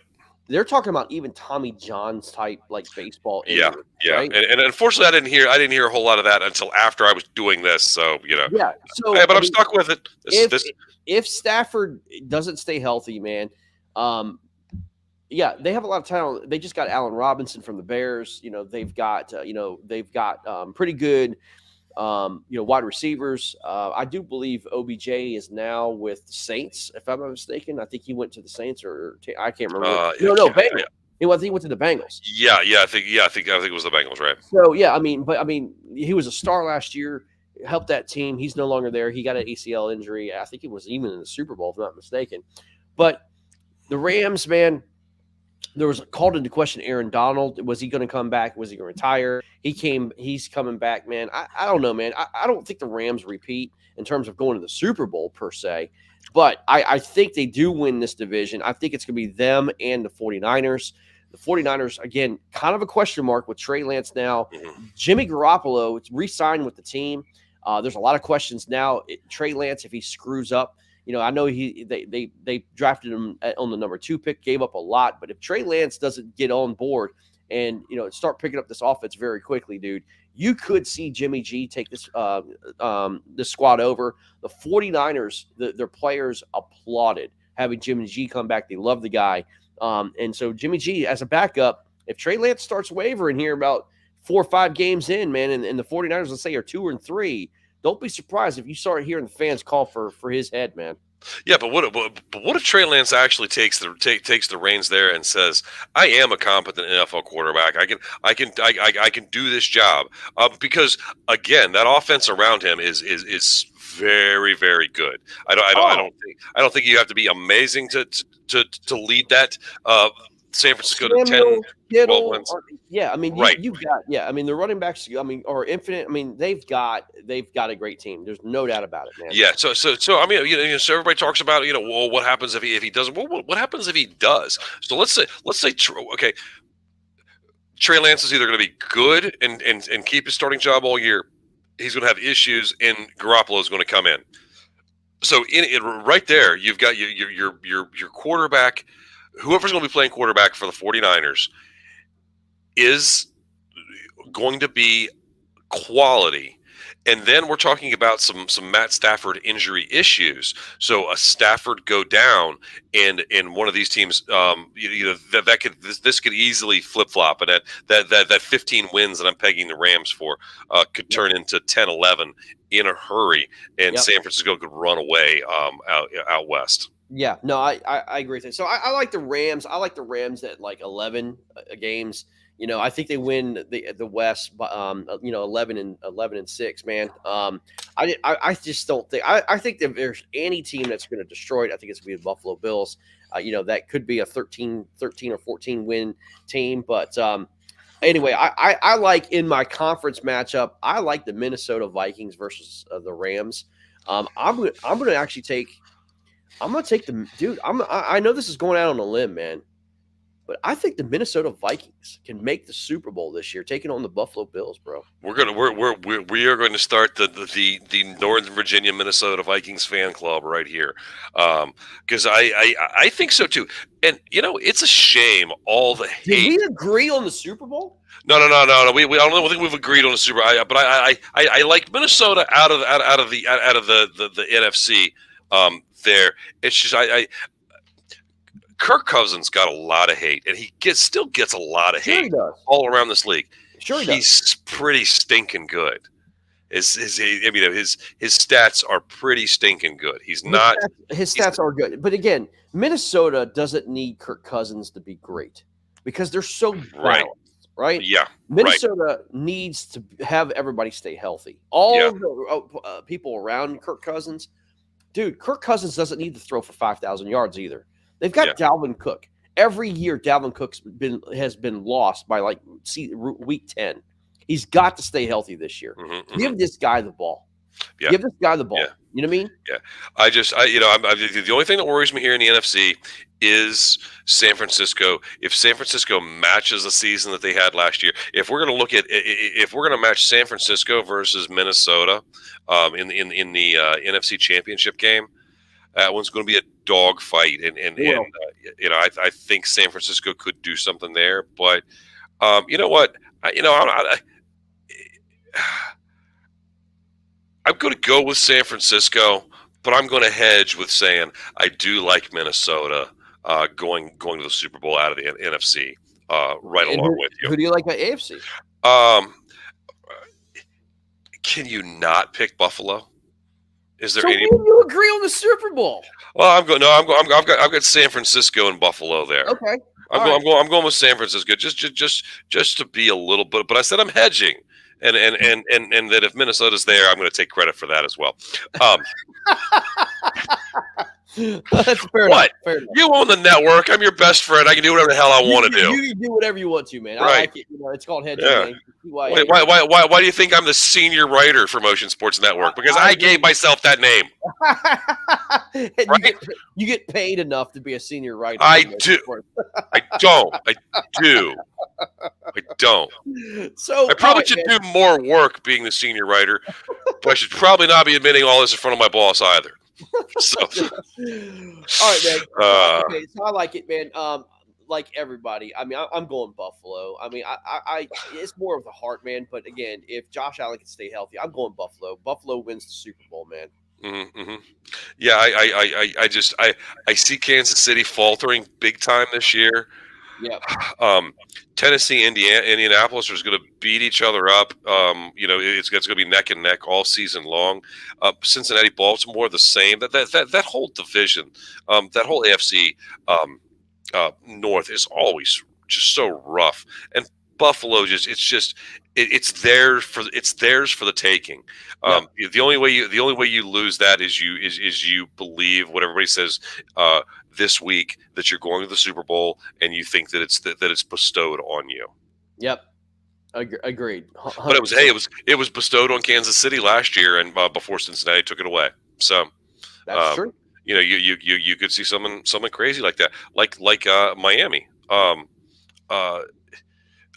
They're talking about even Tommy John's type like baseball injury. Yeah. Right? And unfortunately, I didn't hear a whole lot of that until after I was doing this. So Yeah. So, but I'm stuck with it. If Stafford doesn't stay healthy, man, they have a lot of talent. They just got Allen Robinson from the Bears. You know, they've got pretty good wide receivers. I do believe OBJ is now with the Saints, if I'm not mistaken. I think he went to the Saints, or I can't remember. Bengals. I think he went to the Bengals. Yeah, I think it was the Bengals, right? So he was a star last year. Helped that team. He's no longer there. He got an ACL injury. I think it was even in the Super Bowl, if I'm not mistaken. But the Rams, man, there was called into question Aaron Donald. Was he going to come back? Was he going to retire? He's coming back, man. I don't know, man. I don't think the Rams repeat in terms of going to the Super Bowl per se. But I think they do win this division. I think it's going to be them and the 49ers. The 49ers, again, kind of a question mark with Trey Lance now. Mm-hmm. Jimmy Garoppolo re-signed with the team. There's a lot of questions now. Trey Lance, if he screws up, I know they drafted him on the number 2 pick, gave up a lot. But if Trey Lance doesn't get on board and start picking up this offense very quickly, dude, you could see Jimmy G take this squad over. The 49ers, their players applauded having Jimmy G come back. They love the guy. And so Jimmy G as a backup, if Trey Lance starts wavering here about 4 or 5 games in, man, and the 49ers, let's say, are 2-3, don't be surprised if you start hearing the fans call for his head, man. Yeah, but what if Trey Lance actually takes the reins there and says, "I am a competent NFL quarterback. I can do this job." Because again, that offense around him is very, very good. I don't think you have to be amazing to lead that San Francisco to 10, 12 wins. Yeah, I mean, right. You've got the running backs. Are infinite. I mean, they've got a great team. There's no doubt about it, man. Yeah. So I mean, so everybody talks about well, what happens if he doesn't? Well, what happens if he does? So let's say okay, Trey Lance is either going to be good and keep his starting job all year. He's going to have issues, and Garoppolo is going to come in. So right there, you've got your quarterback. Whoever's going to be playing quarterback for the 49ers is going to be quality. And then we're talking about some Matt Stafford injury issues. So a Stafford go down, and one of these teams, this could easily flip flop, and that 15 wins that I'm pegging the Rams for could turn into 10-11 in a hurry, and San Francisco could run away out west. Yeah, no, I agree with that. So I like the Rams. I like the Rams at like 11 games. I think they win the West, 11-6, man. I just don't think. I think if there's any team that's going to destroy it, I think it's going to be the Buffalo Bills. That could be a 13 or 14 win team. But anyway, I like in my conference matchup, I like the Minnesota Vikings versus the Rams. I'm going to actually take. I'm going to take the dude. I know this is going out on a limb, man. But I think the Minnesota Vikings can make the Super Bowl this year, taking on the Buffalo Bills, bro. We are going to start the Northern Virginia Minnesota Vikings fan club right here, because I think so too. And it's a shame all the hate. Did we agree on the Super Bowl? No. We I don't think we've agreed on the Super Bowl. But I like Minnesota out of the NFC. There, it's just Kirk Cousins got a lot of hate, and he still gets a lot of hate all around this league. Sure, he's pretty stinking good. His stats are pretty stinking good. His stats are good, but again, Minnesota doesn't need Kirk Cousins to be great because they're so balanced, right? Yeah, Minnesota needs to have everybody stay healthy. All the people around Kirk Cousins, dude. Kirk Cousins doesn't need to throw for 5,000 yards either. They've got Dalvin Cook. Every year, Dalvin Cook's has been lost by week 10. He's got to stay healthy this year. Give this guy the ball. Yeah. Give this guy the ball. Yeah. You know what I mean? Yeah. The only thing that worries me here in the NFC is San Francisco. If San Francisco matches the season that they had last year, if we're going to match San Francisco versus Minnesota in the NFC Championship game, that one's going to be a dog fight, and I think San Francisco could do something there. But you know what? I'm going to go with San Francisco, but I'm going to hedge with saying I do like Minnesota going to the Super Bowl out of the NFC along with you. Who do you like at AFC? Can you not pick Buffalo? Is there any? You agree on the Super Bowl? Well, I've got San Francisco and Buffalo there. Okay. I'm going with San Francisco just to be a little bit, but I said I'm hedging, and that if Minnesota's there, I'm going to take credit for that as well. That's fair enough. Fair enough. You own the network. I'm your best friend. I can do whatever the hell I want to do. You can do whatever you want to, man. Right. I like it. It's called hedging. Yeah. Why do you think I'm the senior writer for Motion Sports Network? Because I gave myself that name. Right? You get paid enough to be a senior writer. I do. I don't. So I probably should do more work being the senior writer, but I should probably not be admitting all this in front of my boss either. So, all right, man. Okay, so I like it, man. Like everybody, I mean, I'm going Buffalo. I mean, I it's more of the heart, man. But again, if Josh Allen can stay healthy, I'm going Buffalo. Buffalo wins the Super Bowl, man. Yeah, I see Kansas City faltering big time this year. Yeah. Tennessee, Indianapolis are going to beat each other up. It's going to be neck and neck all season long. Cincinnati, Baltimore, the same. That whole division, that whole AFC North is always just so rough. And Buffalo it's theirs for the taking. The only way you lose that is you believe what everybody says this week, that you're going to the Super Bowl and you think that it's bestowed on you. Yep. Agreed. 100%. But it was bestowed on Kansas City last year, and before Cincinnati took it away. So that's true. You could see something crazy like that, like Miami.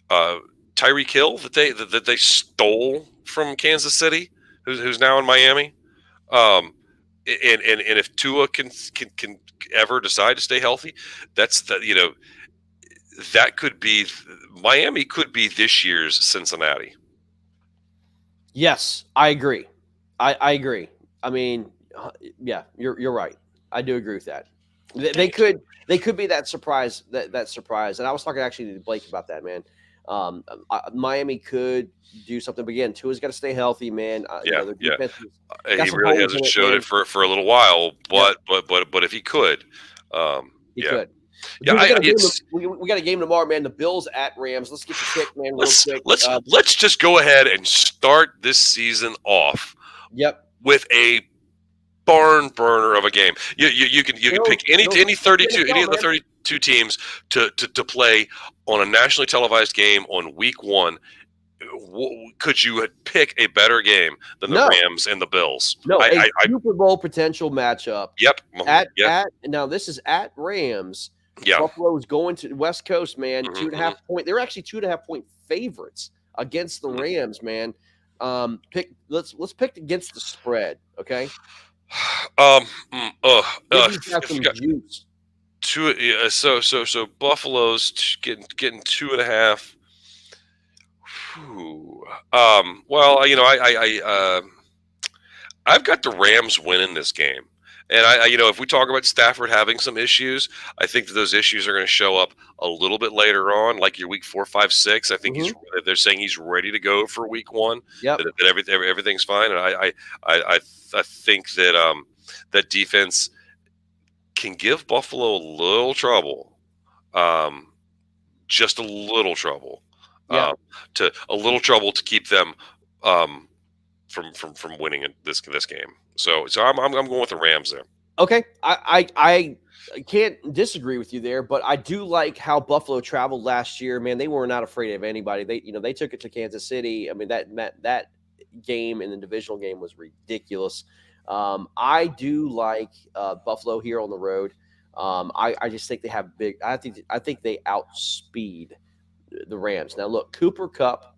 Tyreek Hill that they stole from Kansas City, who's now in Miami. And if Tua can ever decide to stay healthy, that could be Miami could be this year's Cincinnati. Yes, I agree. I agree. I mean, yeah, you're right. I do agree with that. They could be that surprise that surprise. And I was talking actually to Blake about that, man. Miami could do something, but again, Tua's got to stay healthy, man. He really hasn't showed it for a little while, but if he could, he could. Yeah, we got a game tomorrow, man. The Bills at Rams. Let's get the pick, man. Let's just go ahead and start this season off. Yep. With a barn burner of a game. You can pick any 32 any of the 32 teams to play on a nationally televised game on week 1. Could you pick a better game than the Rams and the Bills? No, a Super Bowl potential matchup. Yep. Now this is at Rams. Yeah. Buffalo was going to the West Coast, man. Mhm, 2.5 point. They were actually 2.5 point favorites against the mhm. Rams, man. Let's pick against the spread, okay? Give these guys If we some got juice. two, yeah, so Buffalo's getting 2.5. Whew. Well, I've got the Rams winning this game. And if we talk about Stafford having some issues, I think that those issues are going to show up a little bit later on, like your week 4, 5, 6. I think Hmm. they're saying he's ready to go for week 1. Yep. That everything's fine, and I think that that defense can give Buffalo a little trouble, um, just a little trouble, Yep. um, to keep them um, from winning this game. So I'm going with the Rams there. Okay. I can't disagree with you there, but I do like how Buffalo traveled last year. Man, they were not afraid of anybody. They took it to Kansas City. I mean, that game in the divisional game was ridiculous. I do like Buffalo here on the road. I just think they have big. I think they outspeed the Rams. Now, look, Cooper Cup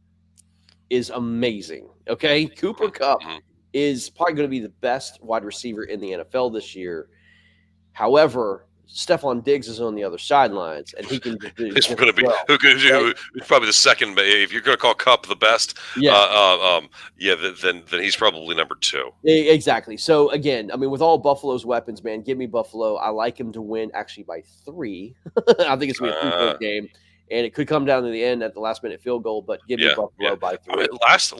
is amazing. Okay, Cooper Cup Mhm. is probably going to be the best wide receiver in the NFL this year. However, Stephon Diggs is on the other sidelines, and he can do It's just going to be right? who's probably the second. If you're going to call Cup the best, Yeah, yeah, then he's probably number 2. exactly. So again, I mean, with all Buffalo's weapons, man, give me Buffalo. I like him to win actually by 3. I think it's gonna be a 3-point game, and it could come down to the end at the last minute field goal. But give me Yeah, yeah. Buffalo by I mean, 3.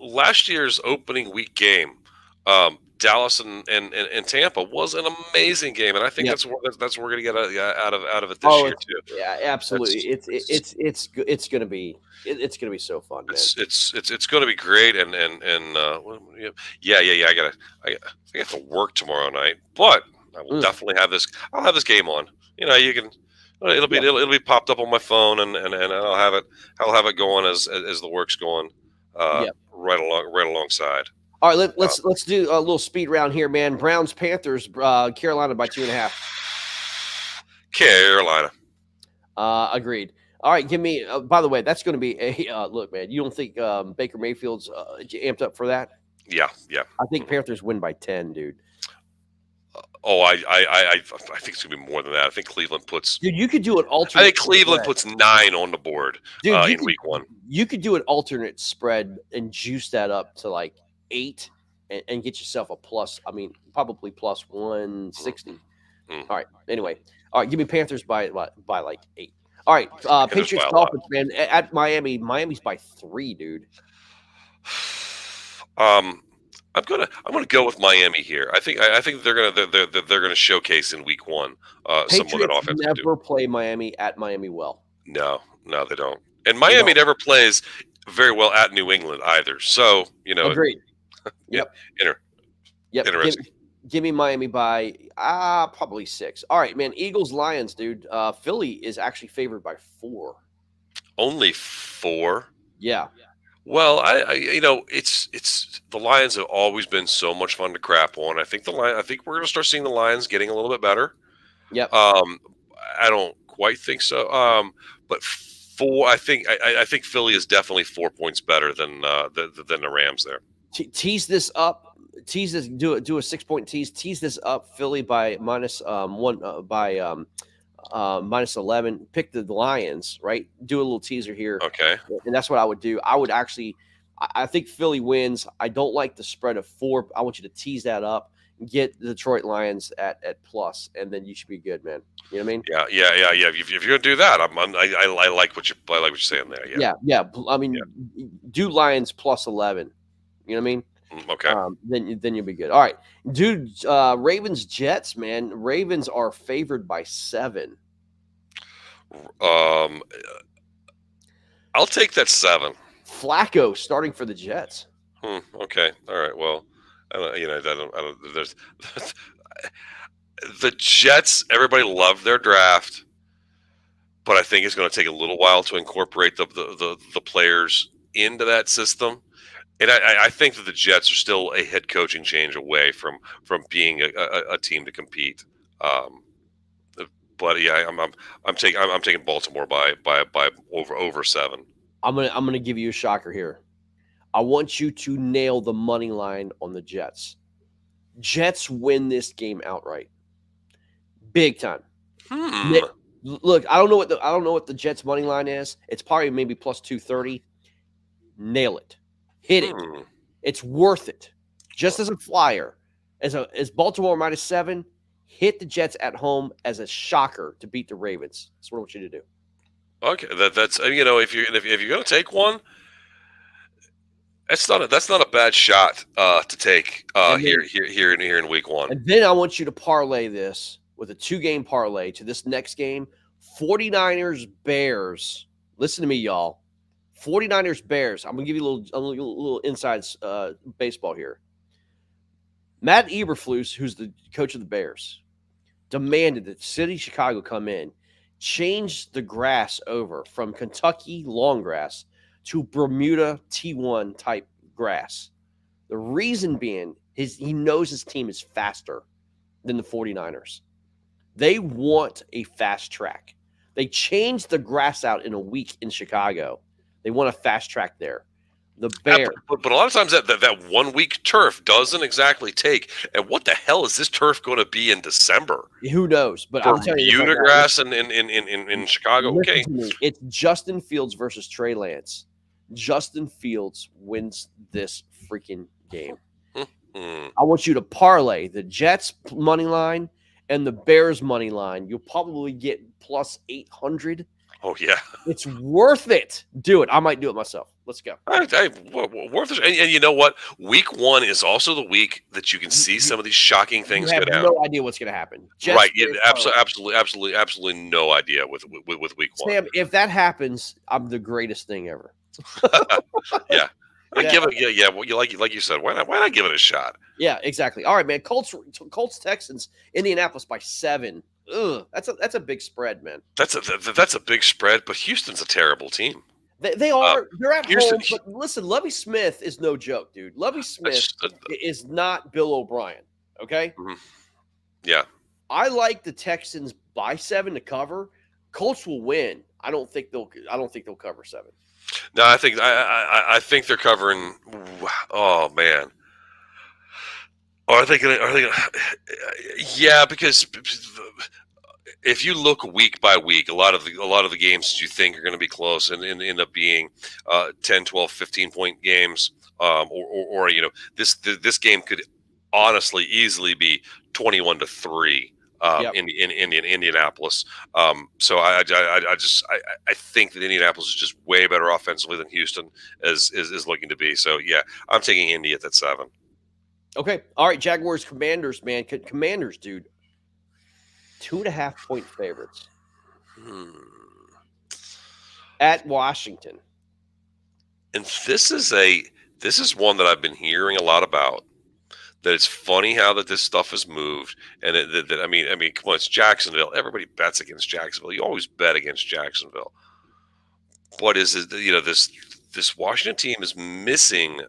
last year's opening week game, Dallas and Tampa was an amazing game, and I think Yep. that's what we're gonna get out of it this Oh, year too. yeah, absolutely. It's gonna be it's gonna be so fun, man. It's going to be great, and yeah. I got to work tomorrow night, but I will Mm, definitely have this. I'll have this game on. You can. yeah. It'll be popped up on my phone, and I'll have it going as the work's going, Yeah. right alongside. All right, Uh, let's do a little speed round here, man. Browns Panthers, Carolina by 2.5. Carolina. Agreed. All right, give me. By the way, that's going to be a look, man. You don't think Baker Mayfield's amped up for that? Yeah, yeah. I think Panthers win by 10, dude. Oh, I think it's gonna be more than that. I think Cleveland puts. Dude, you could do an I think alternate Cleveland spread. puts 9 on the board Dude, in week 1. you could do an alternate spread and juice that up to like 8 and get yourself a plus. I mean, probably plus 160. Mm. All right. Anyway, all right. Give me Panthers by like 8. All right. Panthers Patriots by a lot. Dolphins, man. At Miami. Miami's by 3, dude. I'm gonna go with Miami here. I think they're gonna showcase in week 1 some of that Patriots offense. never play Miami at Miami well. No, they don't. And They Miami don't. never plays very well at New England either. So Agreed. yeah, Yep. Yep. Interesting. Give me Miami by probably 6. All right, man. Eagles Lions, dude. Philly is actually favored by 4. Only 4. Yeah. Well, it's the Lions have always been so much fun to crap on. I think we're going to start seeing the Lions getting a little bit better. Yep. I don't quite think so. But 4, I think Philly is definitely 4 points better than the Rams there. Tease this up. Tease this. Do a 6-point tease. Tease this up. Philly by minus 1 by minus 11. Pick the Lions. Right. Do a little teaser here. Okay. And that's what I would do. I would actually. I think Philly wins. I don't like the spread of 4. I want you to tease that up. Get the Detroit Lions at plus, and then you should be good, man. You know what I mean? Yeah. If you're gonna do that, I like what you're saying there. Yeah. I mean, do Lions plus 11. You know what I mean? Okay. Then you'll be good. All right, dude. Ravens Jets, man. Ravens are favored by 7. I'll take that 7. Flacco starting for the Jets. Okay. All right. Well, I don't. There's the Jets. Everybody loved their draft, but I think it's going to take a little while to incorporate the players into that system. And I think that the Jets are still a head coaching change away from being a team to compete. But yeah, I'm taking Baltimore by over 7. I'm gonna give you a shocker here. I want you to nail the money line on the Jets. Jets win this game outright, big time. Look, I don't know what the Jets money line is. It's probably maybe plus 230. Nail it, hit it. It's worth it. Just as a flyer, as Baltimore -7, hit the Jets at home as a shocker to beat the Ravens. That's what I want you to do. Okay, that's if you're gonna take one, that's not a bad shot to take here in week 1. And then I want you to parlay this with a 2-game parlay to this next game. 49ers Bears. Listen to me, y'all. 49ers Bears. I'm gonna give you a little inside baseball here. Matt Eberflus, who's the coach of the Bears, demanded that City Chicago come in, change the grass over from Kentucky long grass to Bermuda T1 type grass. The reason being he knows his team is faster than the 49ers. They want a fast track. They changed the grass out in a week in Chicago. They want a fast track there. The Bears. But a lot of times that 1 week turf doesn't exactly take. And what the hell is this turf going to be in December? Who knows? But I'm telling you, Bermuda grass in Chicago. Okay, it's Justin Fields versus Trey Lance. Justin Fields wins this freaking game. I want you to parlay the Jets money line and the Bears money line. You'll probably get plus 800. Oh yeah, it's worth it. Do it. I might do it myself. Let's go. Worth it. And you know what? Week 1 is also the week that you can see some of these shocking things go down. No idea what's going to happen. Right? Absolutely no idea with week 1. Sam, if that happens, I'm the greatest thing ever. Yeah. Give it, well, like you said, why not give it a shot? Yeah, exactly. All right, man. Colts Texans, Indianapolis by 7. Ugh, that's a big spread, man. That's a big spread, but Houston's a terrible team. They are. They're at home, but listen, Lovie Smith is no joke, dude. Lovie Smith is not Bill O'Brien. Okay. Mm-hmm. Yeah. I like the Texans by 7 to cover. Colts will win. I don't think they'll cover 7. No, I think they're covering. Oh man. Are they gonna? Yeah, because if you look week by week, a lot of the games that you think are going to be close and end up being 10, 12, 15-point games, or this game could honestly easily be 21-3 in Indianapolis. So I think that Indianapolis is just way better offensively than Houston is looking to be. So yeah, I'm taking Indy at that 7. Okay. All right. Jaguars, Commanders, man. Commanders, dude. 2.5-point favorites. At Washington. And this is one that I've been hearing a lot about. That it's funny how that this stuff has moved, and I mean, come on, it's Jacksonville. Everybody bets against Jacksonville. You always bet against Jacksonville. But is it this Washington team is missing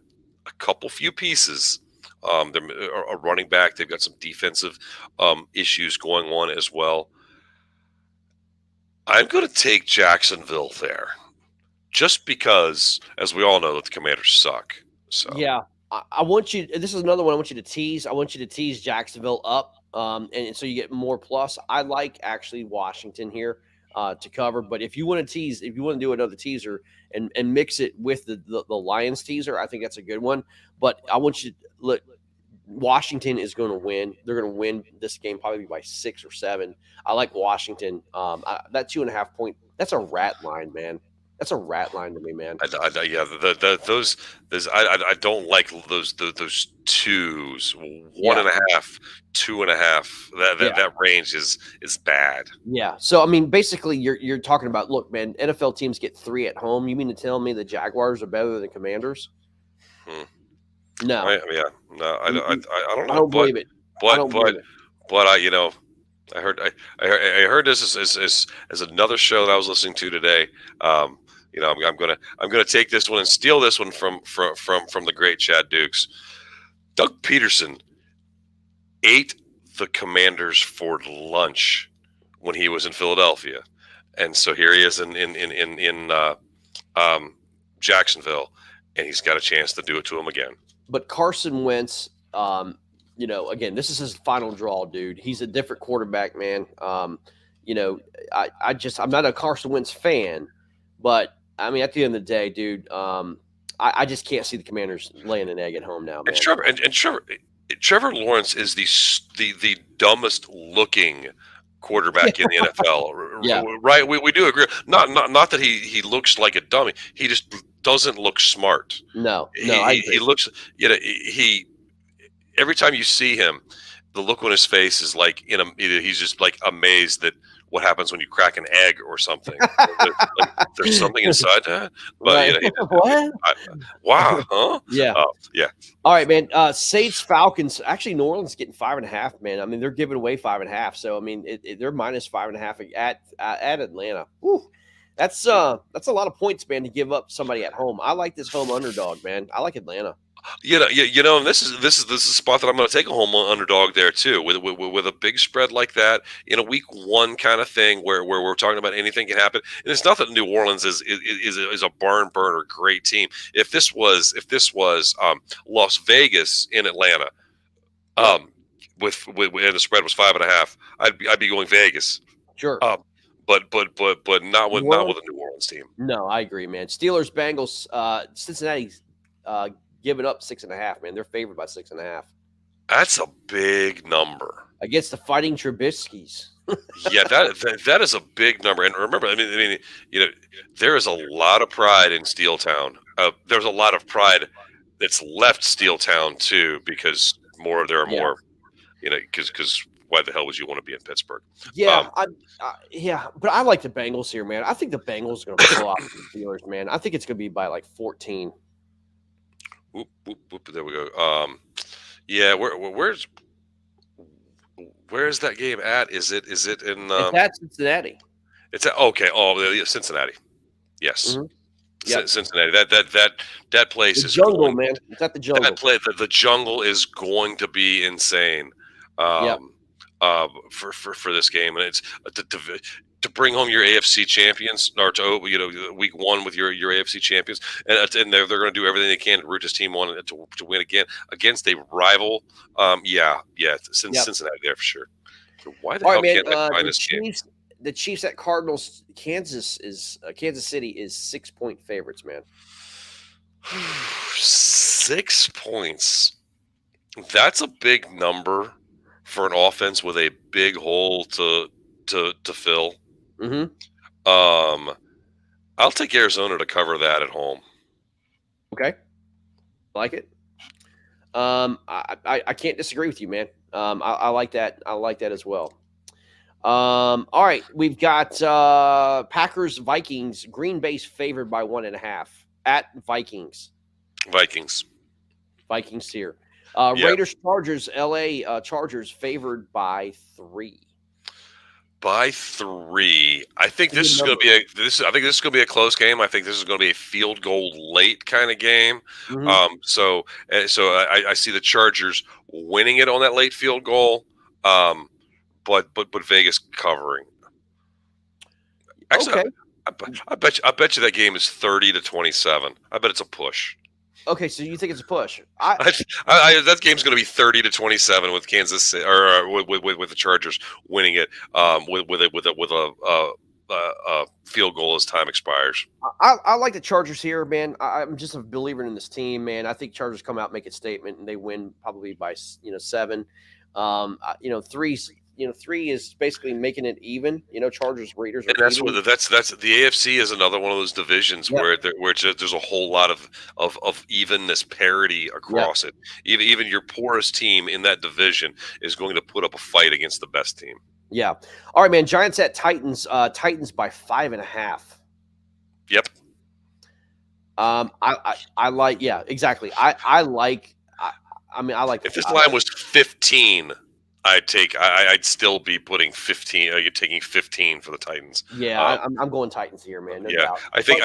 a few pieces. They're a running back. They've got some defensive issues going on as well. I'm going to take Jacksonville there, just because, as we all know, that the Commanders suck. So yeah, I want you. This is another one I want you to tease. I want you to tease Jacksonville up, and so you get more plus. I like actually Washington here to cover, but if you want to tease, if you want to do another teaser and mix it with the Lions teaser, I think that's a good one. But I want you to look. Washington is going to win. They're going to win this game probably by 6 or 7. I like Washington. That 2.5-point. That's a rat line, man. That's a rat line to me, man. I don't like those twos. 1.5, 2.5. That range is bad. Yeah. So I mean, basically, you're talking about. Look, man. NFL teams get 3 at home. You mean to tell me the Jaguars are better than the Commanders? No. I don't know. I don't believe it. But I heard this as another show that I was listening to today. I'm gonna take this one and steal this one from the great Chad Dukes. Doug Peterson ate the Commanders for lunch when he was in Philadelphia, and so here he is in Jacksonville, and he's got a chance to do it to him again. But Carson Wentz, again, this is his final draw, dude. He's a different quarterback, man. I'm not a Carson Wentz fan, but I mean, at the end of the day, dude, I just can't see the Commanders laying an egg at home now, man. Trevor Lawrence is the dumbest looking quarterback in the NFL. Yeah. Right. We do agree. Not that he looks like a dummy. He just doesn't look smart. No, he looks. He every time you see him, the look on his face is like either he's just like amazed that what happens when you crack an egg or something. There's something inside that. But what? Wow, huh? Yeah. Yeah. All right, man. Saints Falcons. Actually, New Orleans getting 5.5. Man, I mean they're giving away 5.5. So I mean they're minus 5.5 at Atlanta. Whew. That's a lot of points, man, to give up somebody at home. I like this home underdog, man. I like Atlanta. And this is the spot that I'm going to take a home underdog there too, with a big spread like that in a week one kind of thing where we're talking about anything can happen. And it's not that New Orleans is a barn burner great team. If this was Las Vegas in Atlanta, with and the spread was 5.5, I'd be going Vegas. Sure. But not with a New Orleans team. No, I agree, man. Steelers, Bengals, Cincinnati's giving up 6.5, man. They're favored by 6.5. That's a big number against the Fighting Trubisky's. Yeah, that is a big number. And remember, I mean, there is a lot of pride in Steel Town. There's a lot of pride that's left Steel Town too, because there are more, because why the hell would you want to be in Pittsburgh? Yeah, but I like the Bengals here, man. I think the Bengals are going to pull out the Steelers, man. I think it's going to be by like 14. Whoop, whoop, whoop, there we go. Yeah, where's that game at? Is it in? It's at Cincinnati. It's at Cincinnati. Yes, Mm-hmm. Yep. Cincinnati. That place is jungle, man. It's at the jungle. The jungle is going to be insane. For this game, and it's to bring home your AFC champions, or to week one with your AFC champions, and they're going to do everything they can to root this team on to win again against a rival. Cincinnati there for sure. Why the hell can't they find this game? The Chiefs at Cardinals. Kansas City is 6-point favorites, man. 6 points. That's a big number for an offense with a big hole to fill. Mm-hmm. I'll take Arizona to cover that at home. Okay, like it. I can't disagree with you, man. I like that. I like that as well. All right, we've got Packers Vikings. Green Bay's favored by 1.5 at Vikings. Vikings here. Raiders Chargers. LA Chargers favored by 3. By 3. I think this is going to be a close game. I think this is going to be a field goal late kind of game. Mm-hmm. So I see the Chargers winning it on that late field goal. But Vegas covering. Actually, okay. I bet you that game is 30-27. I bet it's a push. Okay, so you think it's a push? That game's going to be 30-27 with Kansas City, or with the Chargers winning it with a field goal as time expires. I like the Chargers here, man. I'm just a believer in this team, man. I think Chargers come out, make a statement, and they win probably by 7. 3 is basically making it even. Chargers, Raiders, and that's even. That's the AFC is another one of those divisions where there's a whole lot of evenness, parity across it. Even your poorest team in that division is going to put up a fight against the best team. Yeah. All right, man. Giants at Titans. Titans by 5.5. Yep. I like. Yeah, exactly. I like. I like. If this line was 15. I'd still be putting 15. You're taking 15 for the Titans. Yeah, I'm going Titans here, man. No doubt. I think.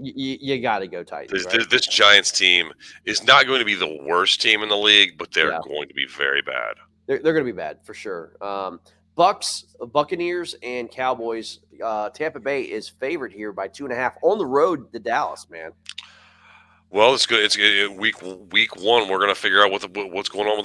You got to go Titans. This Giants team is not going to be the worst team in the league, but they're going to be very bad. They're going to be bad for sure. Buccaneers, and Cowboys. Tampa Bay is favored here by 2.5 on the road to Dallas, man. Well, it's good. It's week one. We're gonna figure out what's going on with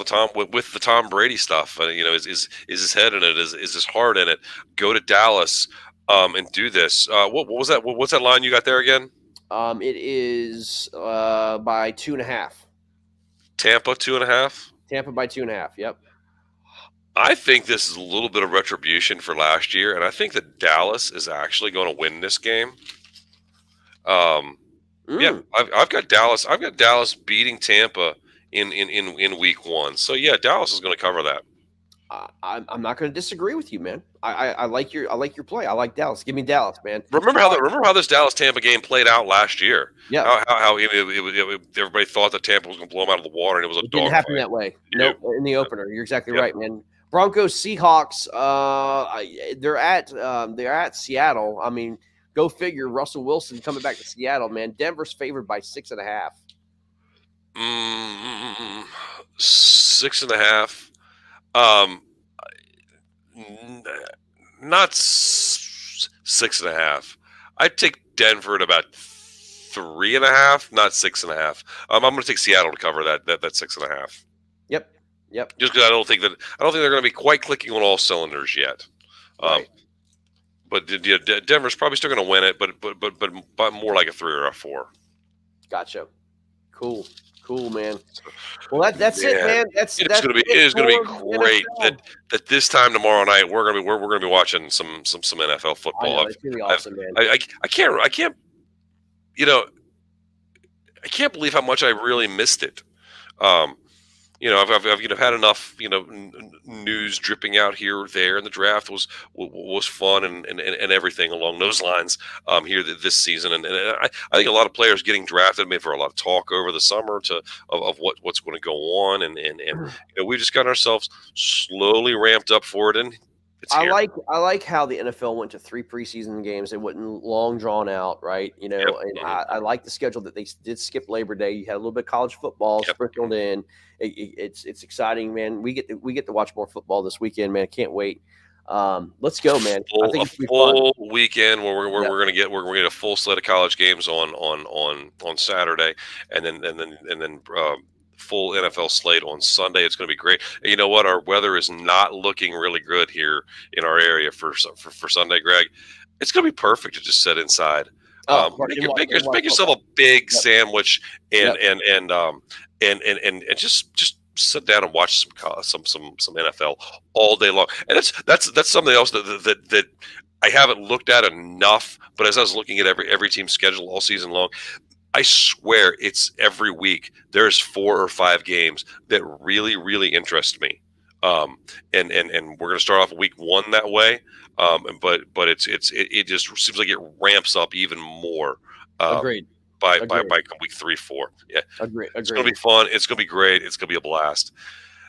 the Tom Brady stuff. Is his head in it? Is his heart in it? Go to Dallas, and do this. What was that? What's that line you got there again? It is by 2.5. Tampa 2.5. Tampa by 2.5. Yep. I think this is a little bit of retribution for last year, and I think that Dallas is actually going to win this game. Yeah, I've got Dallas. I've got Dallas beating Tampa in week one. So yeah, Dallas is going to cover that. I'm not going to disagree with you, man. I like your play. I like Dallas. Give me Dallas, man. Remember how this Dallas Tampa game played out last year? Yeah. How everybody thought that Tampa was going to blow them out of the water, and it was a dog. It didn't happen that way. Nope. In the opener, you're exactly right, man. Broncos, Seahawks. They're at Seattle. I mean, go figure. Russell Wilson coming back to Seattle, man. Denver's favored by 6.5. 6.5. Not 6.5. I'd take Denver at about 3.5, not 6.5. I'm going to take Seattle to cover that 6.5. Yep. Just because I don't think they're going to be quite clicking on all cylinders yet. Right. But Denver's probably still going to win it, but more like a 3 or a 4. Gotcha. Cool, man. Well, that's it, man. It is going to be great that this time tomorrow night we're going to be watching some NFL football. It's going to be awesome, man. I can't believe how much I really missed it. I've had enough news dripping out here or there, and the draft was fun and everything along those lines here this season, and I think a lot of players getting drafted made for a lot of talk over the summer of what's going to go on, and we just got ourselves slowly ramped up for it, and I like how the NFL went to 3 preseason games. They wasn't long drawn out, right? And I like the schedule that they did skip Labor Day. You had a little bit of college football sprinkled in. It's exciting, man. We get to watch more football this weekend, man. I can't wait. Let's go, man. I think a full weekend where we're gonna get a full slate of college games on Saturday, and then full NFL slate on Sunday. It's going to be great. And you know what? Our weather is not looking really good here in our area for Sunday, Greg. It's going to be perfect to just sit inside. Make yourself a big sandwich and just sit down and watch some NFL all day long. And that's something else that I haven't looked at enough. But as I was looking at every team's schedule all season long, I swear it's every week there's 4 or 5 games that really, really interest me. And we're going to start off week 1 that way. But it just seems like it ramps up even more. Agreed. By week 3, 4. Yeah. Agreed. It's going to be fun. It's going to be great. It's going to be a blast.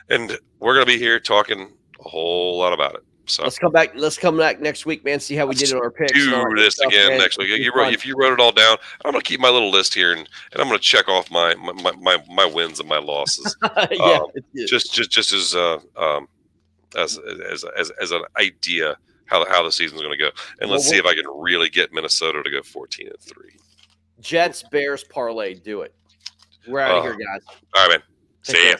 And we're going to be here talking a whole lot about it. So let's come back next week, man. See how we did in our picks. Do this again next week. If you wrote it all down, I'm going to keep my little list here, and I'm going to check off my wins and my losses. Just as an idea how the season's going to go, and let's see if I can really get Minnesota to go 14-3. Jets, Bears parlay. Do it. We're out of here, guys. All right, man. See ya.